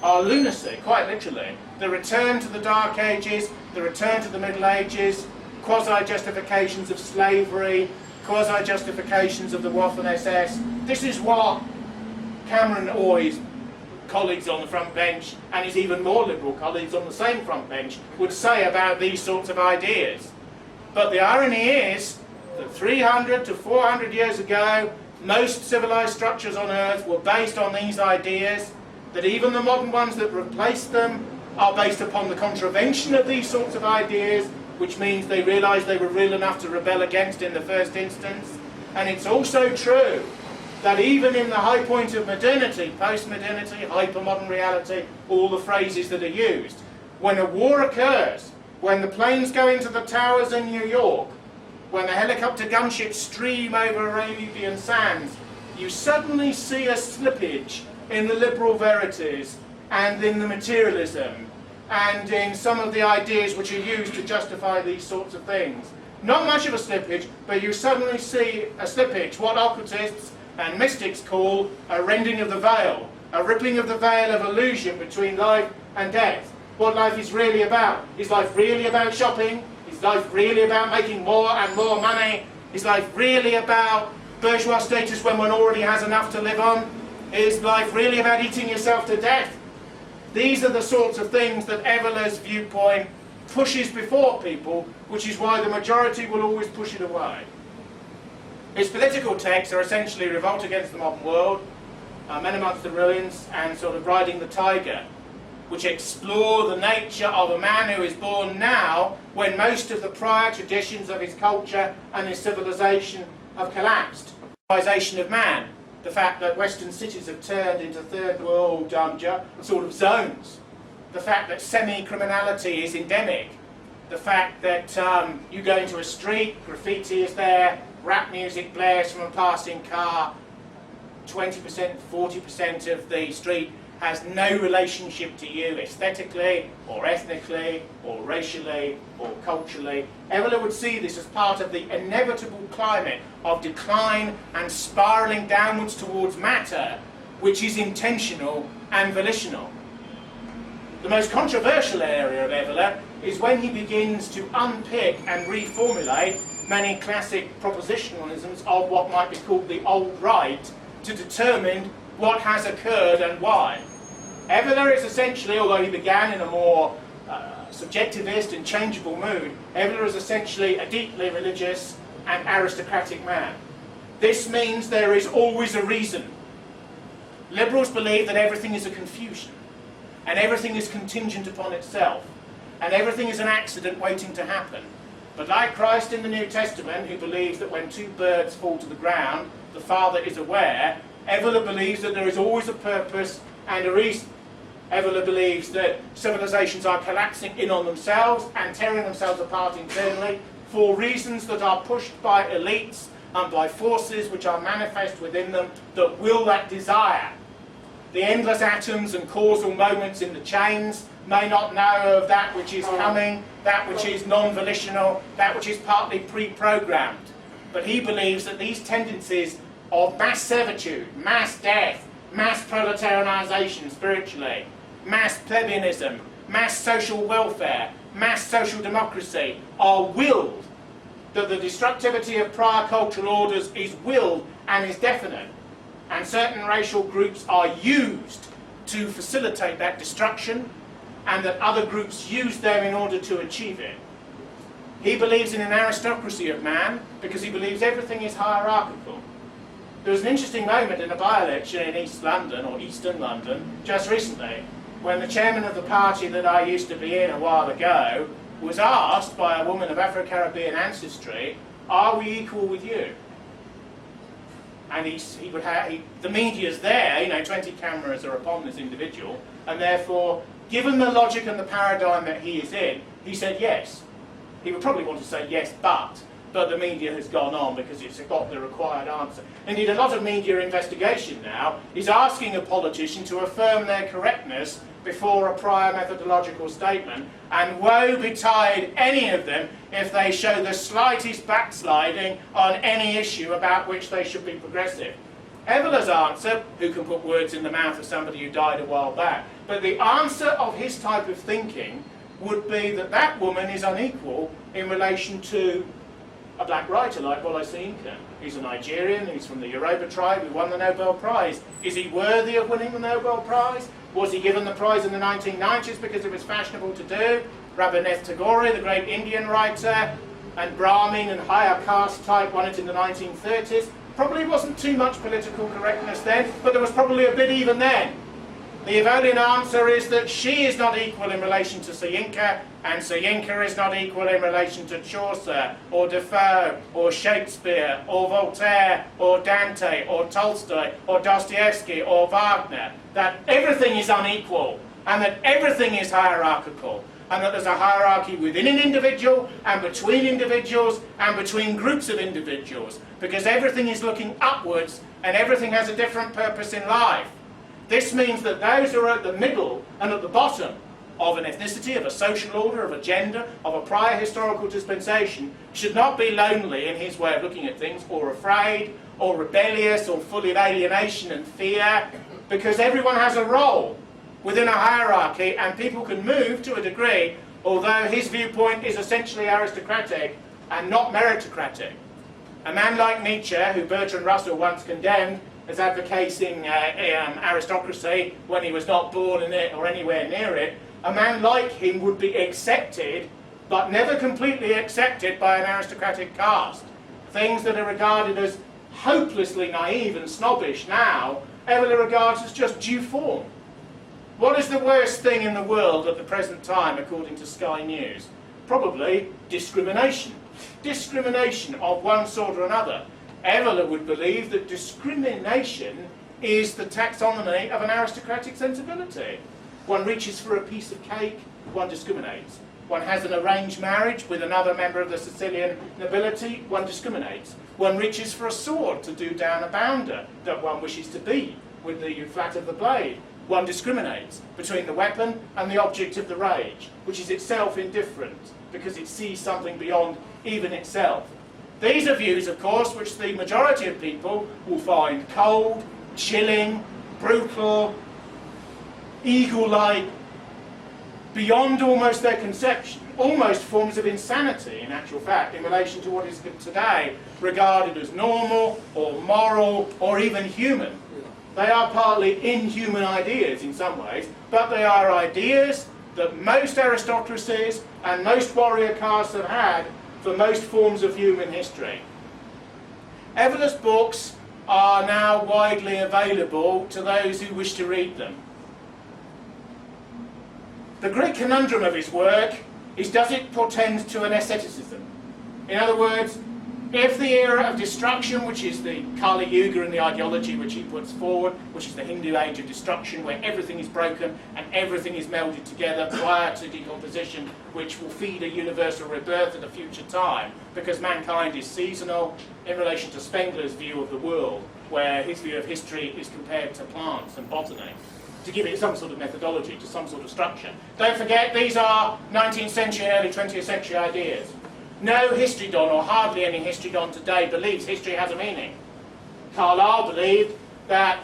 Are lunacy, quite literally. The return to the Dark Ages, the return to the Middle Ages, quasi-justifications of slavery, quasi-justifications of the Waffen-SS. This is what Cameron or his colleagues on the front bench, and his even more liberal colleagues on the same front bench, would say about these sorts of ideas. But the irony is that 300 to 400 years ago, most civilized structures on Earth were based on these ideas, that even the modern ones that replaced them are based upon the contravention of these sorts of ideas, which means they realised they were real enough to rebel against in the first instance. And it's also true that even in the high point of modernity, post-modernity, hypermodern reality, all the phrases that are used, when a war occurs, when the planes go into the towers in New York, when the helicopter gunships stream over Arabian sands, you suddenly see a slippage in the liberal verities and in the materialism and in some of the ideas which are used to justify these sorts of things. Not much of a slippage, but you suddenly see a slippage, what occultists and mystics call a rending of the veil, a rippling of the veil of illusion between life and death. What life is really about. Is life really about shopping? Is life really about making more and more money? Is life really about bourgeois status when one already has enough to live on? Is life really about eating yourself to death? These are the sorts of things that Evola's viewpoint pushes before people, which is why the majority will always push it away. His political texts are essentially revolt against the modern world, Men Amongst the Ruins, and sort of Riding the Tiger, which explore the nature of a man who is born now when most of the prior traditions of his culture and his civilization have collapsed. The civilization of man, the fact that Western cities have turned into third world sort of zones, the fact that semi-criminality is endemic, the fact that you go into a street, graffiti is there, rap music blares from a passing car, 20%, 40% of the street has no relationship to you aesthetically or ethnically or racially or culturally. Evola would see this as part of the inevitable climate of decline and spiralling downwards towards matter, which is intentional and volitional. The most controversial area of Evola is when he begins to unpick and reformulate many classic propositionalisms of what might be called the old right to determine what has occurred and why. Evola is essentially, although he began in a more subjectivist and changeable mood, Evola is essentially a deeply religious and aristocratic man. This means there is always a reason. Liberals believe that everything is a confusion, and everything is contingent upon itself, and everything is an accident waiting to happen. But like Christ in the New Testament, who believes that when two birds fall to the ground, the Father is aware, Evola believes that there is always a purpose and a reason. Evola believes that civilizations are collapsing in on themselves and tearing themselves apart internally for reasons that are pushed by elites and by forces which are manifest within them that will that desire. The endless atoms and causal moments in the chains may not know of that which is coming, that which is non-volitional, that which is partly pre-programmed. But he believes that these tendencies of mass servitude, mass death, mass proletarianization spiritually, mass plebeianism, mass social welfare, mass social democracy are willed, that the destructivity of prior cultural orders is willed and is definite, and certain racial groups are used to facilitate that destruction, and that other groups use them in order to achieve it. He believes in an aristocracy of man because he believes everything is hierarchical. There was an interesting moment in a by-election in East London, or Eastern London, just recently, when the chairman of the party that I used to be in a while ago was asked by a woman of Afro-Caribbean ancestry, "Are we equal with you?" And the media's there, 20 cameras are upon this individual, and therefore, given the logic and the paradigm that he is in, he said yes. He would probably want to say yes, but the media has gone on because it's got the required answer. Indeed, a lot of media investigation now is asking a politician to affirm their correctness before a prior methodological statement, and woe betide any of them if they show the slightest backsliding on any issue about which they should be progressive. Evola's answer, who can put words in the mouth of somebody who died a while back, but the answer of his type of thinking would be that that woman is unequal in relation to a black writer like Wole Soyinka. He's a Nigerian, he's from the Yoruba tribe, who won the Nobel Prize. Is he worthy of winning the Nobel Prize? Was he given the prize in the 1990s because it was fashionable to do? Rabindranath Tagore, the great Indian writer, and Brahmin and higher caste type won it in the 1930s. Probably wasn't too much political correctness then, but there was probably a bit even then. The Evolian answer is that she is not equal in relation to Soyinka, and Soyinka is not equal in relation to Chaucer, or Defoe, or Shakespeare, or Voltaire, or Dante, or Tolstoy, or Dostoevsky, or Wagner. That everything is unequal, and that everything is hierarchical, and that there's a hierarchy within an individual, and between groups of individuals, because everything is looking upwards, and everything has a different purpose in life. This means that those who are at the middle and at the bottom of an ethnicity, of a social order, of a gender, of a prior historical dispensation, should not be lonely in his way of looking at things, or afraid, or rebellious, or full of alienation and fear, because everyone has a role within a hierarchy, and people can move to a degree, although his viewpoint is essentially aristocratic and not meritocratic. A man like Nietzsche, who Bertrand Russell once condemned as advocating aristocracy when he was not born in it or anywhere near it, a man like him would be accepted, but never completely accepted by an aristocratic caste. Things that are regarded as hopelessly naive and snobbish now, Evola regards as just due form. What is the worst thing in the world at the present time, according to Sky News? Probably discrimination. Discrimination of one sort or another. Evola would believe that discrimination is the taxonomy of an aristocratic sensibility. One reaches for a piece of cake, one discriminates. one has an arranged marriage with another member of the Sicilian nobility, one discriminates. One reaches for a sword to do down a bounder that one wishes to beat with the flat of the blade. One discriminates between the weapon and the object of the rage, which is itself indifferent, because it sees something beyond even itself. These are views, of course, which the majority of people will find cold, chilling, brutal, eagle-like, beyond almost their conception, almost forms of insanity, in actual fact, in relation to what is today regarded as normal or moral or even human. They are partly inhuman ideas in some ways, but they are ideas that most aristocracies and most warrior castes have had for most forms of human history. Evola's books are now widely available to those who wish to read them. The great conundrum of his work is, does it portend to an asceticism? In other words, if the era of destruction, which is the Kali Yuga and the ideology which he puts forward, which is the Hindu age of destruction, where everything is broken and everything is melded together prior to decomposition, which will feed a universal rebirth at a future time, because mankind is seasonal, in relation to Spengler's view of the world, where his view of history is compared to plants and botany, to give it some sort of methodology, to some sort of structure. Don't forget, these are 19th century, early 20th century ideas. No history don, or hardly any history don today, believes history has a meaning. Carlyle believed that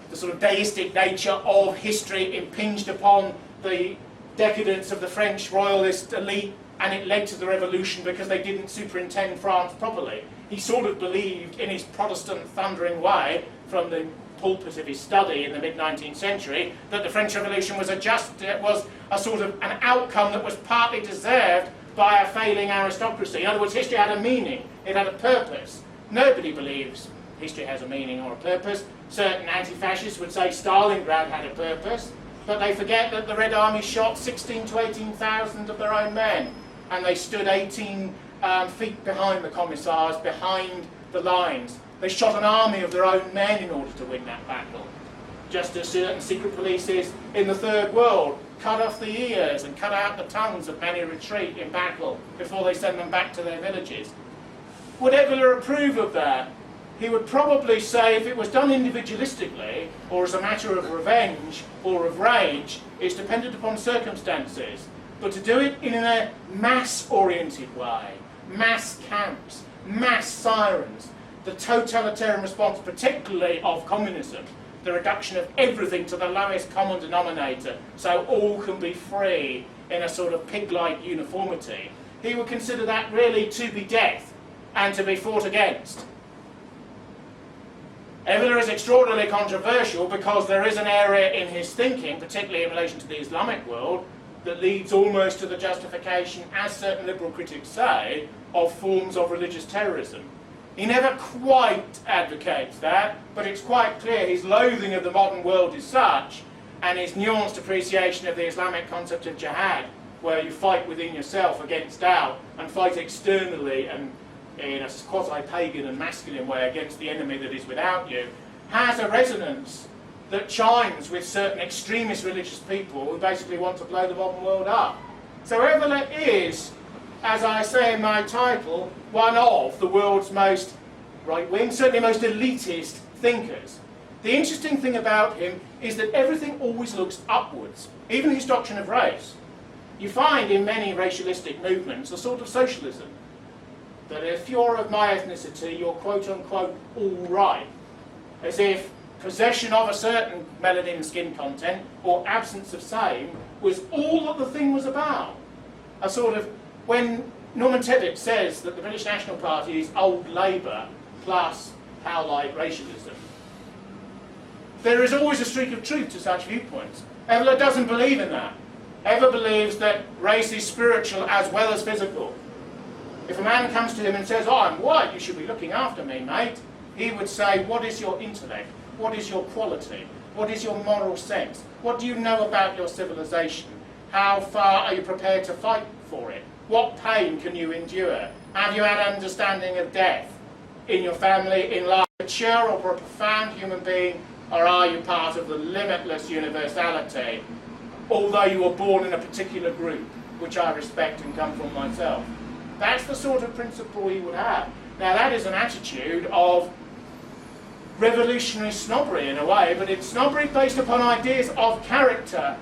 the sort of deistic nature of history impinged upon the decadence of the French royalist elite, and it led to the revolution because they didn't superintend France properly. He sort of believed, in his Protestant thundering way, from the pulpit of his study in the mid-19th century, that the French Revolution was a sort of an outcome that was partly deserved by a failing aristocracy. In other words, history had a meaning, it had a purpose. Nobody believes history has a meaning or a purpose. Certain anti-fascists would say Stalingrad had a purpose, but they forget that the Red Army shot 16 to 18,000 of their own men, and they stood 18 feet behind the commissars, behind the lines. They shot an army of their own men in order to win that battle. Just as certain secret polices in the Third World cut off the ears and cut out the tongues of many retreat in battle before they send them back to their villages. Would Evola approve of that? He would probably say if it was done individualistically, or as a matter of revenge or of rage, it's dependent upon circumstances. But to do it in a mass-oriented way, mass camps, mass sirens, the totalitarian response, particularly of communism, the reduction of everything to the lowest common denominator, so all can be free in a sort of pig-like uniformity, he would consider that really to be death and to be fought against. Evola is extraordinarily controversial because there is an area in his thinking, particularly in relation to the Islamic world, that leads almost to the justification, as certain liberal critics say, of forms of religious terrorism. He never quite advocates that, but it's quite clear his loathing of the modern world is such, and his nuanced appreciation of the Islamic concept of jihad, where you fight within yourself against doubt and fight externally and in a quasi-pagan and masculine way against the enemy that is without you, has a resonance that chimes with certain extremist religious people who basically want to blow the modern world up. So Evola is, as I say in my title, one of the world's most right-wing, certainly most elitist thinkers. The interesting thing about him is that everything always looks upwards, even his doctrine of race. You find in many racialistic movements a sort of socialism, that if you're of my ethnicity, you're quote-unquote all right, as if possession of a certain melanin skin content or absence of same was all that the thing was about. A sort of, when Norman Tebbit says that the British National Party is old Labour plus Powlite racialism, there is always a streak of truth to such viewpoints. Evola doesn't believe in that. Evola believes that race is spiritual as well as physical. If a man comes to him and says, "Oh, I'm white, you should be looking after me, mate," he would say, what is your intellect? What is your quality? What is your moral sense? What do you know about your civilization? How far are you prepared to fight for it? What pain can you endure? Have you had understanding of death in your family, in life? Mature or a profound human being, or are you part of the limitless universality, although you were born in a particular group? which I respect and come from myself. That's the sort of principle he would have. Now that is an attitude of revolutionary snobbery in a way, but it's snobbery based upon ideas of character.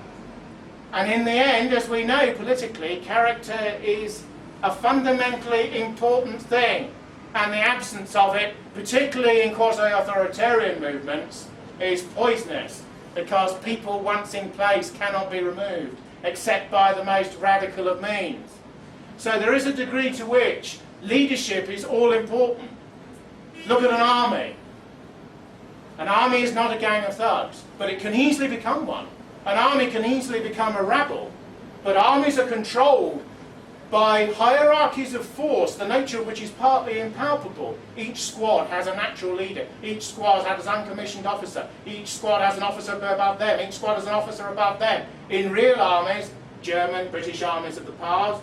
And in the end, as we know politically, character is a fundamentally important thing. And the absence of it, particularly in quasi-authoritarian movements, is poisonous, because people once in place cannot be removed, except by the most radical of means. So there is a degree to which leadership is all important. Look at an army. An army is not a gang of thugs, but it can easily become one. An army can easily become a rabble, but armies are controlled by hierarchies of force, the nature of which is partly impalpable. Each squad has a natural leader. Each squad has an uncommissioned officer. Each squad has an officer above them. Each squad has an officer above them. In real armies, German, British armies of the past,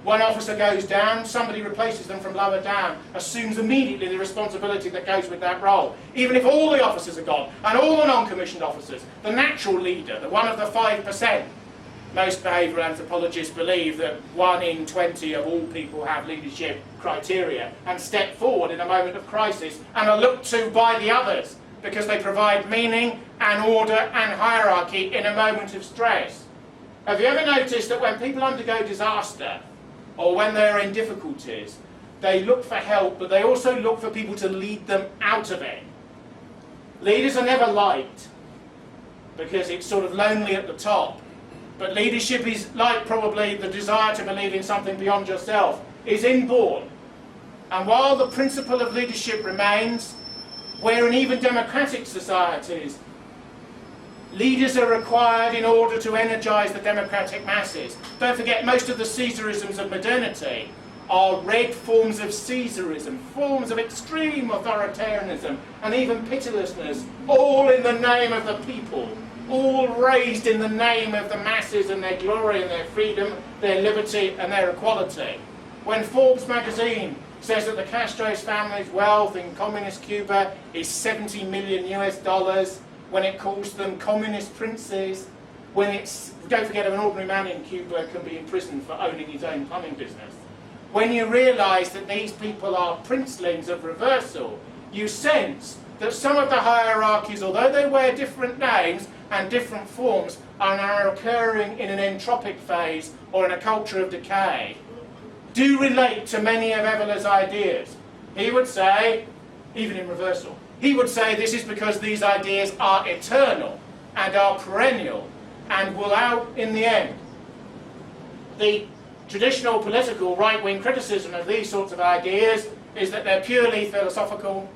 one officer goes down, somebody replaces them from lower down, assumes immediately the responsibility that goes with that role. Even if all the officers are gone, and all the non-commissioned officers, the natural leader, the one of the 5%, most behavioural anthropologists believe that 1 in 20 of all people have leadership criteria and step forward in a moment of crisis and are looked to by the others because they provide meaning and order and hierarchy in a moment of stress. Have you ever noticed that when people undergo disaster, or when they're in difficulties, they look for help, but they also look for people to lead them out of it? Leaders are never liked, because it's sort of lonely at the top. But leadership is like probably the desire to believe in something beyond yourself, is inborn. And while the principle of leadership remains, where in even democratic societies, leaders are required in order to energise the democratic masses. Don't forget, most of the Caesarisms of modernity are red forms of Caesarism, forms of extreme authoritarianism and even pitilessness, all in the name of the people, all raised in the name of the masses and their glory and their freedom, their liberty and their equality. When Forbes magazine says that the Castro's family's wealth in communist Cuba is $70 million US, when it calls them communist princes, when it's, don't forget, an ordinary man in Cuba can be imprisoned for owning his own plumbing business. When you realise that these people are princelings of reversal, you sense that some of the hierarchies, although they wear different names and different forms, are now occurring in an entropic phase or in a culture of decay, do relate to many of Evola's ideas. He would say, even in reversal, he would say this is because these ideas are eternal and are perennial and will out in the end. The traditional political right-wing criticism of these sorts of ideas is that they're purely philosophical,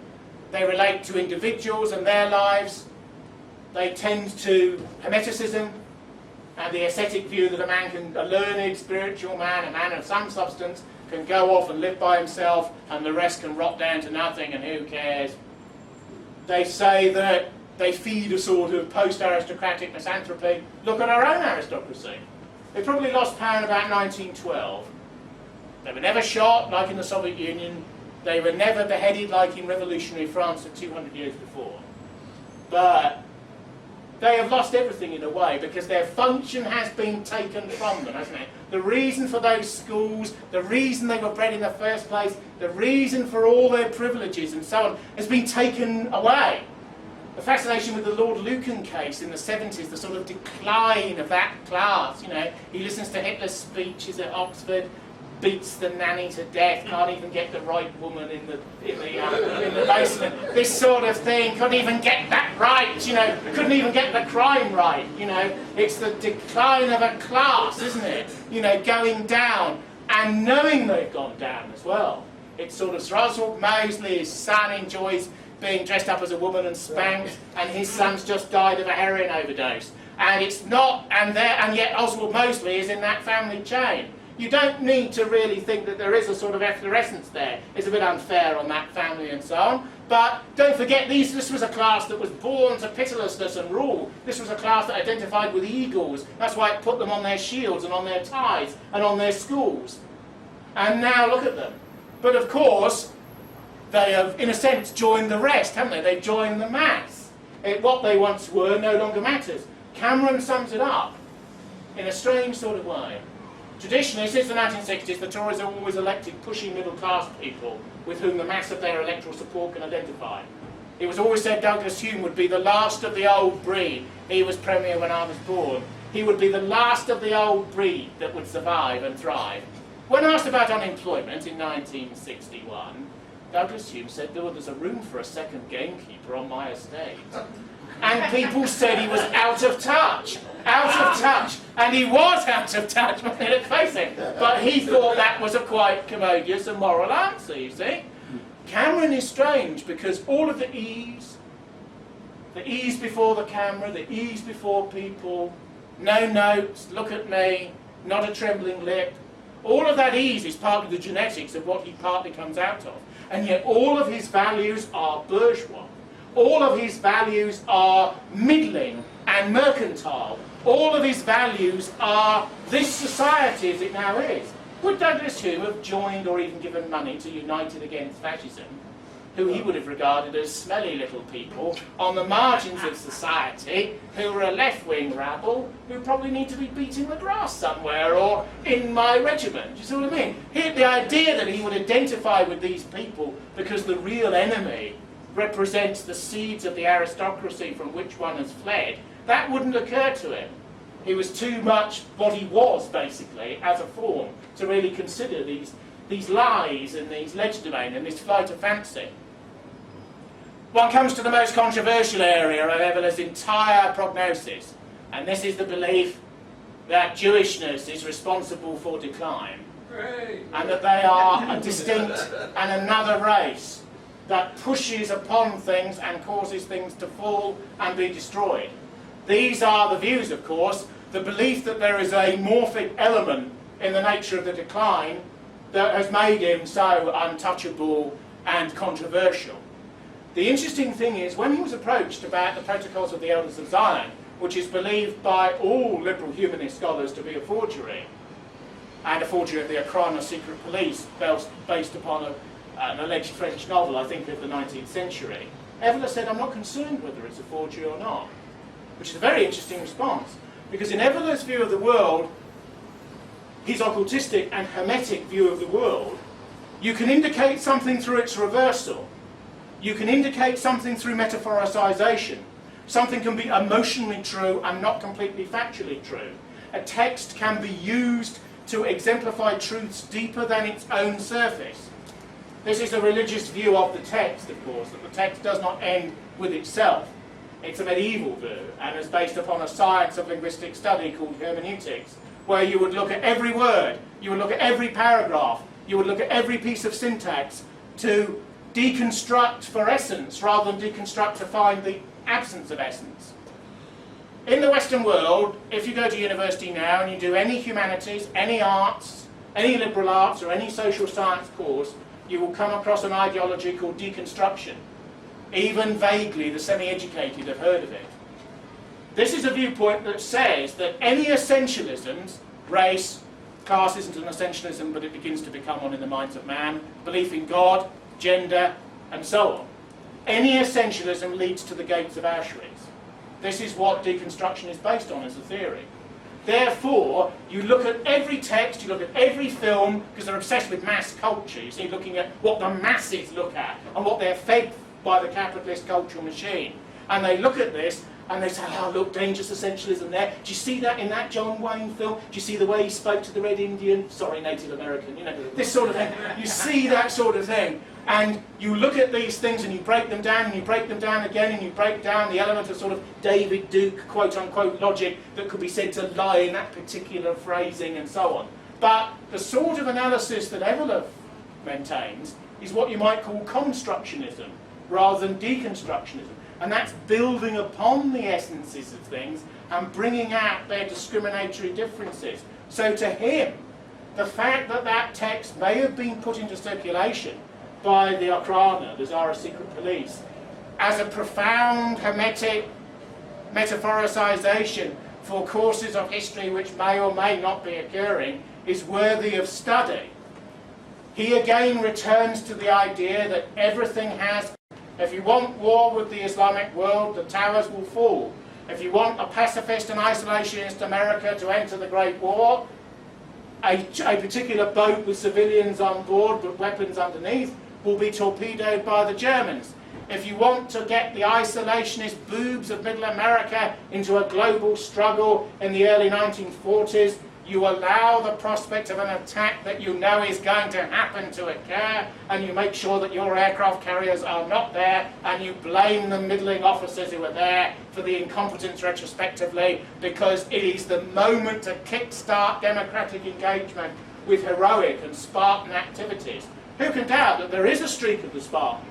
they relate to individuals and their lives, they tend to hermeticism and the ascetic view that a learned spiritual man, a man of some substance, can go off and live by himself and the rest can rot down to nothing and who cares. They say that they feed a sort of post-aristocratic misanthropy. Look at our own aristocracy. They probably lost power in about 1912. They were never shot like in the Soviet Union. They were never beheaded like in revolutionary France 200 years before. But they have lost everything in a way because their function has been taken from them, hasn't it? The reason for those schools, the reason they were bred in the first place, the reason for all their privileges and so on has been taken away. The fascination with the Lord Lucan case in the 70s, the sort of decline of that class, you know, he listens to Hitler's speeches at Oxford, beats the nanny to death, can't even get the right woman in the basement. This sort of thing, couldn't even get that right, you know, couldn't even get the crime right, you know. It's the decline of a class, isn't it? You know, going down and knowing they've gone down as well. It's sort of Oswald Mosley, his son enjoys being dressed up as a woman and spanked, and his son's just died of a heroin overdose. And it's not, and yet Oswald Mosley is in that family chain. You don't need to really think that there is a sort of efflorescence there. It's a bit unfair on that family and so on. But don't forget, this was a class that was born to pitilessness and rule. This was a class that identified with eagles. That's why it put them on their shields and on their ties and on their schools. And now look at them. But of course, they have, in a sense, joined the rest, haven't they? They've joined the mass. What they once were no longer matters. Cameron sums it up in a strange sort of way. Traditionally, since the 1960s, the Tories have always elected pushing middle-class people with whom the mass of their electoral support can identify. It was always said Douglas Hume would be the last of the old breed. He was Premier when I was born. He would be the last of the old breed that would survive and thrive. When asked about unemployment in 1961, Douglas Hume said there's a room for a second gamekeeper on my estate. And people said he was out of touch. Out of touch. And he was out of touch, let's face it. But he thought that was a quite commodious and moral answer, you see. Cameron is strange because all of the ease before the camera, the ease before people, no notes, look at me, not a trembling lip, all of that ease is part of the genetics of what he partly comes out of. And yet all of his values are bourgeois. All of his values are middling and mercantile. All of his values are this society as it now is. Would Douglas Hume have joined or even given money to United Against Fascism, who he would have regarded as smelly little people on the margins of society, who were a left-wing rabble, who probably need to be beating the grass somewhere, or in my regiment? Do you see what I mean? The idea that he would identify with these people because the real enemy represents the seeds of the aristocracy from which one has fled, that wouldn't occur to him. He was too much what he was, basically, as a form, to really consider these lies and these legerdemain and this flight of fancy. One comes to the most controversial area of Evola's entire prognosis, and this is the belief that Jewishness is responsible for decline, and that they are a distinct and another race that pushes upon things and causes things to fall and be destroyed. These are the views, of course, the belief that there is a morphic element in the nature of the decline that has made him so untouchable and controversial. The interesting thing is, when he was approached about the Protocols of the Elders of Zion, which is believed by all liberal humanist scholars to be a forgery, and a forgery of the Occultist secret police based upon an alleged French novel, I think, of the 19th century, Evola said, I'm not concerned whether it's a forgery or not, which is a very interesting response, because in Evola's view of the world, his occultistic and hermetic view of the world, you can indicate something through its reversal. You can indicate something through metaphoricization. Something can be emotionally true and not completely factually true. A text can be used to exemplify truths deeper than its own surface. This is a religious view of the text, of course, that the text does not end with itself. It's a medieval view, and is based upon a science of linguistic study called hermeneutics, where you would look at every word, you would look at every paragraph, you would look at every piece of syntax to deconstruct for essence rather than deconstruct to find the absence of essence. In the Western world, if you go to university now and you do any humanities, any arts, any liberal arts or any social science course, you will come across an ideology called deconstruction. Even vaguely, the semi-educated have heard of it. This is a viewpoint that says that any essentialisms, race, class isn't an essentialism, but it begins to become one in the minds of man, belief in God, gender, and so on. Any essentialism leads to the gates of Auschwitz. This is what deconstruction is based on as a theory. Therefore, you look at every text, you look at every film, because they're obsessed with mass culture. You see, looking at what the masses look at and what they're fed by the capitalist cultural machine. And they look at this and they say, oh, look, dangerous essentialism there. Do you see that in that John Wayne film? Do you see the way he spoke to the Red Indian? Sorry, Native American, you know, this sort of thing. You see that sort of thing. And you look at these things and you break them down and you break them down again and you break down the element of sort of David Duke, quote-unquote, logic that could be said to lie in that particular phrasing and so on. But the sort of analysis that Evola maintains is what you might call constructionism rather than deconstructionism. And that's building upon the essences of things and bringing out their discriminatory differences. So to him, the fact that that text may have been put into circulation by the Okhrana, the Tsarist secret police, as a profound hermetic metaphoricization for courses of history which may or may not be occurring, is worthy of study. He again returns to the idea that everything has, if you want war with the Islamic world, the towers will fall. If you want a pacifist and isolationist America to enter the Great War, a particular boat with civilians on board but weapons underneath will be torpedoed by the Germans. If you want to get the isolationist boobs of Middle America into a global struggle in the early 1940s, you allow the prospect of an attack that you know is going to happen to occur, and you make sure that your aircraft carriers are not there, and you blame the middling officers who were there for the incompetence retrospectively, because it is the moment to kickstart democratic engagement with heroic and Spartan activities. Who can doubt that there is a streak of the Spartan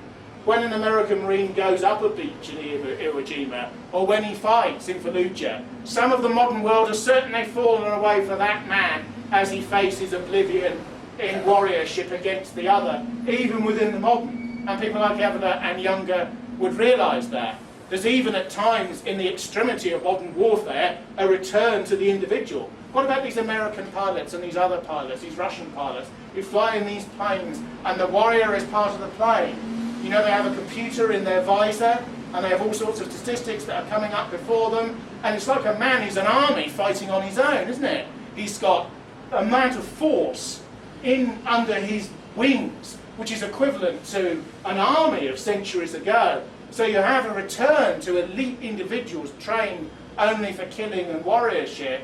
when an American Marine goes up a beach in Iwo Jima, or when he fights in Fallujah? Some of the modern world has certainly fallen away for that man as he faces oblivion in warriorship against the other, even within the modern. And people like Evola and younger would realise that. There's even at times, in the extremity of modern warfare, a return to the individual. What about these American pilots and these other pilots, these Russian pilots, who fly in these planes and the warrior is part of the plane? You know, they have a computer in their visor, and they have all sorts of statistics that are coming up before them, and it's like a man who's an army fighting on his own, isn't it? He's got an amount of force under his wings, which is equivalent to an army of centuries ago. So you have a return to elite individuals trained only for killing and warriorship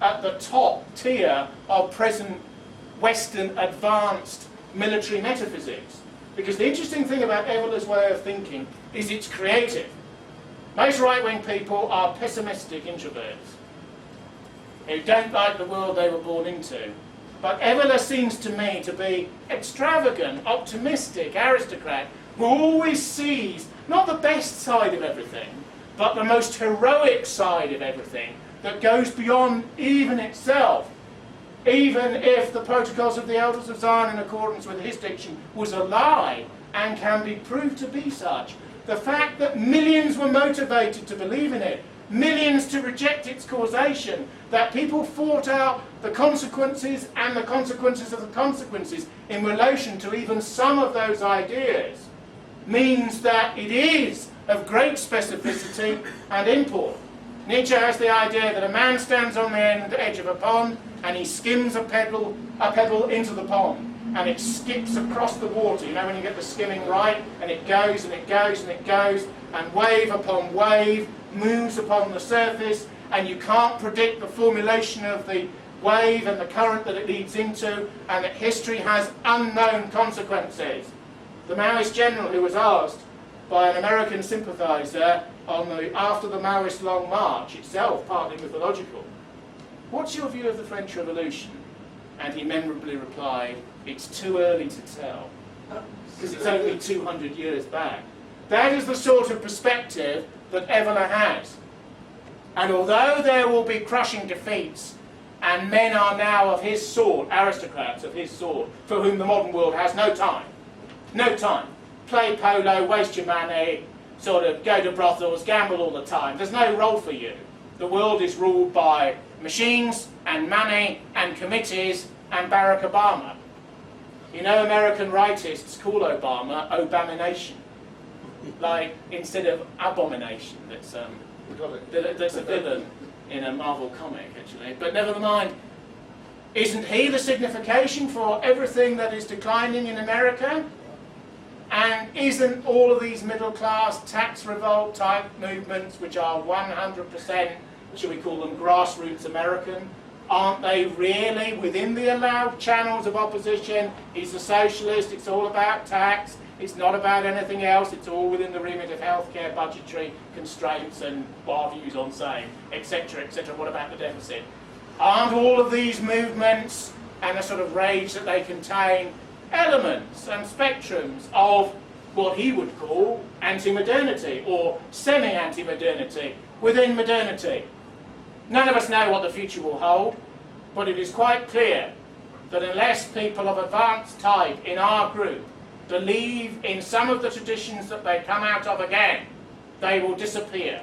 at the top tier of present Western advanced military metaphysics. Because the interesting thing about Evola's way of thinking is it's creative. Most right-wing people are pessimistic introverts who don't like the world they were born into. But Evola seems to me to be extravagant, optimistic aristocrat who always sees not the best side of everything, but the most heroic side of everything that goes beyond even itself. Even if the protocols of the Elders of Zion, in accordance with his diction, was a lie and can be proved to be such, the fact that millions were motivated to believe in it, millions to reject its causation, that people fought out the consequences and the consequences of the consequences in relation to even some of those ideas, means that it is of great specificity and import. Nietzsche has the idea that a man stands on the edge of a pond and he skims a pebble into the pond, and it skips across the water. You know, when you get the skimming right, and it goes and it goes and it goes, and wave upon wave moves upon the surface, and you can't predict the formulation of the wave and the current that it leads into, and that history has unknown consequences. The Maoist general who was asked by an American sympathiser after the Maoist Long March, itself partly mythological, "What's your view of the French Revolution?" And he memorably replied, "It's too early to tell, because it's only 200 years back." That is the sort of perspective that Evola has. And although there will be crushing defeats, and men are now of his sort, aristocrats of his sort, for whom the modern world has no time, play polo, waste your money, sort of go to brothels, gamble all the time. There's no role for you. The world is ruled by machines and money and committees and Barack Obama. You know, American rightists call Obama Obamination. Like, instead of abomination, that's a villain in a Marvel comic, actually. But never mind, isn't he the signification for everything that is declining in America? And isn't all of these middle-class tax revolt type movements, which are 100%, should we call them grassroots American, aren't they really within the allowed channels of opposition? He's a socialist, it's all about tax, it's not about anything else, it's all within the remit of healthcare, budgetary constraints and our views on same, etc., etc. What about the deficit? Aren't all of these movements and the sort of rage that they contain elements and spectrums of what he would call anti-modernity or semi-anti-modernity within modernity? None of us know what the future will hold, but it is quite clear that unless people of advanced type in our group believe in some of the traditions that they come out of again, they will disappear.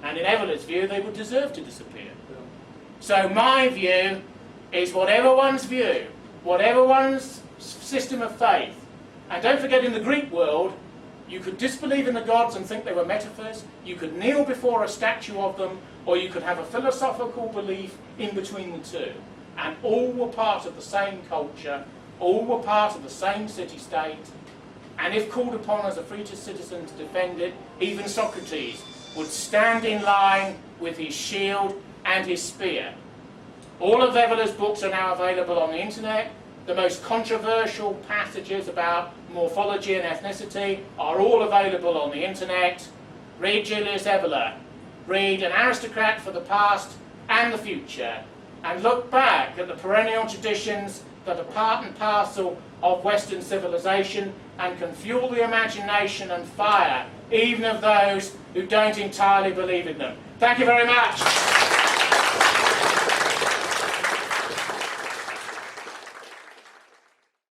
And in Evola's view, they would deserve to disappear. So my view is whatever one's view, whatever one's system of faith, and don't forget, in the Greek world, you could disbelieve in the gods and think they were metaphors, you could kneel before a statue of them, or you could have a philosophical belief in between the two. and all were part of the same culture, all were part of the same city-state, and if called upon as a free citizen to defend it, even Socrates would stand in line with his shield and his spear. All of Evola's books are now available on the internet. The most controversial passages about morphology and ethnicity are all available on the internet. Read Julius Evola. Read An Aristocrat for the Past and the Future. And look back at the perennial traditions that are part and parcel of Western civilization and can fuel the imagination and fire even of those who don't entirely believe in them. Thank you very much.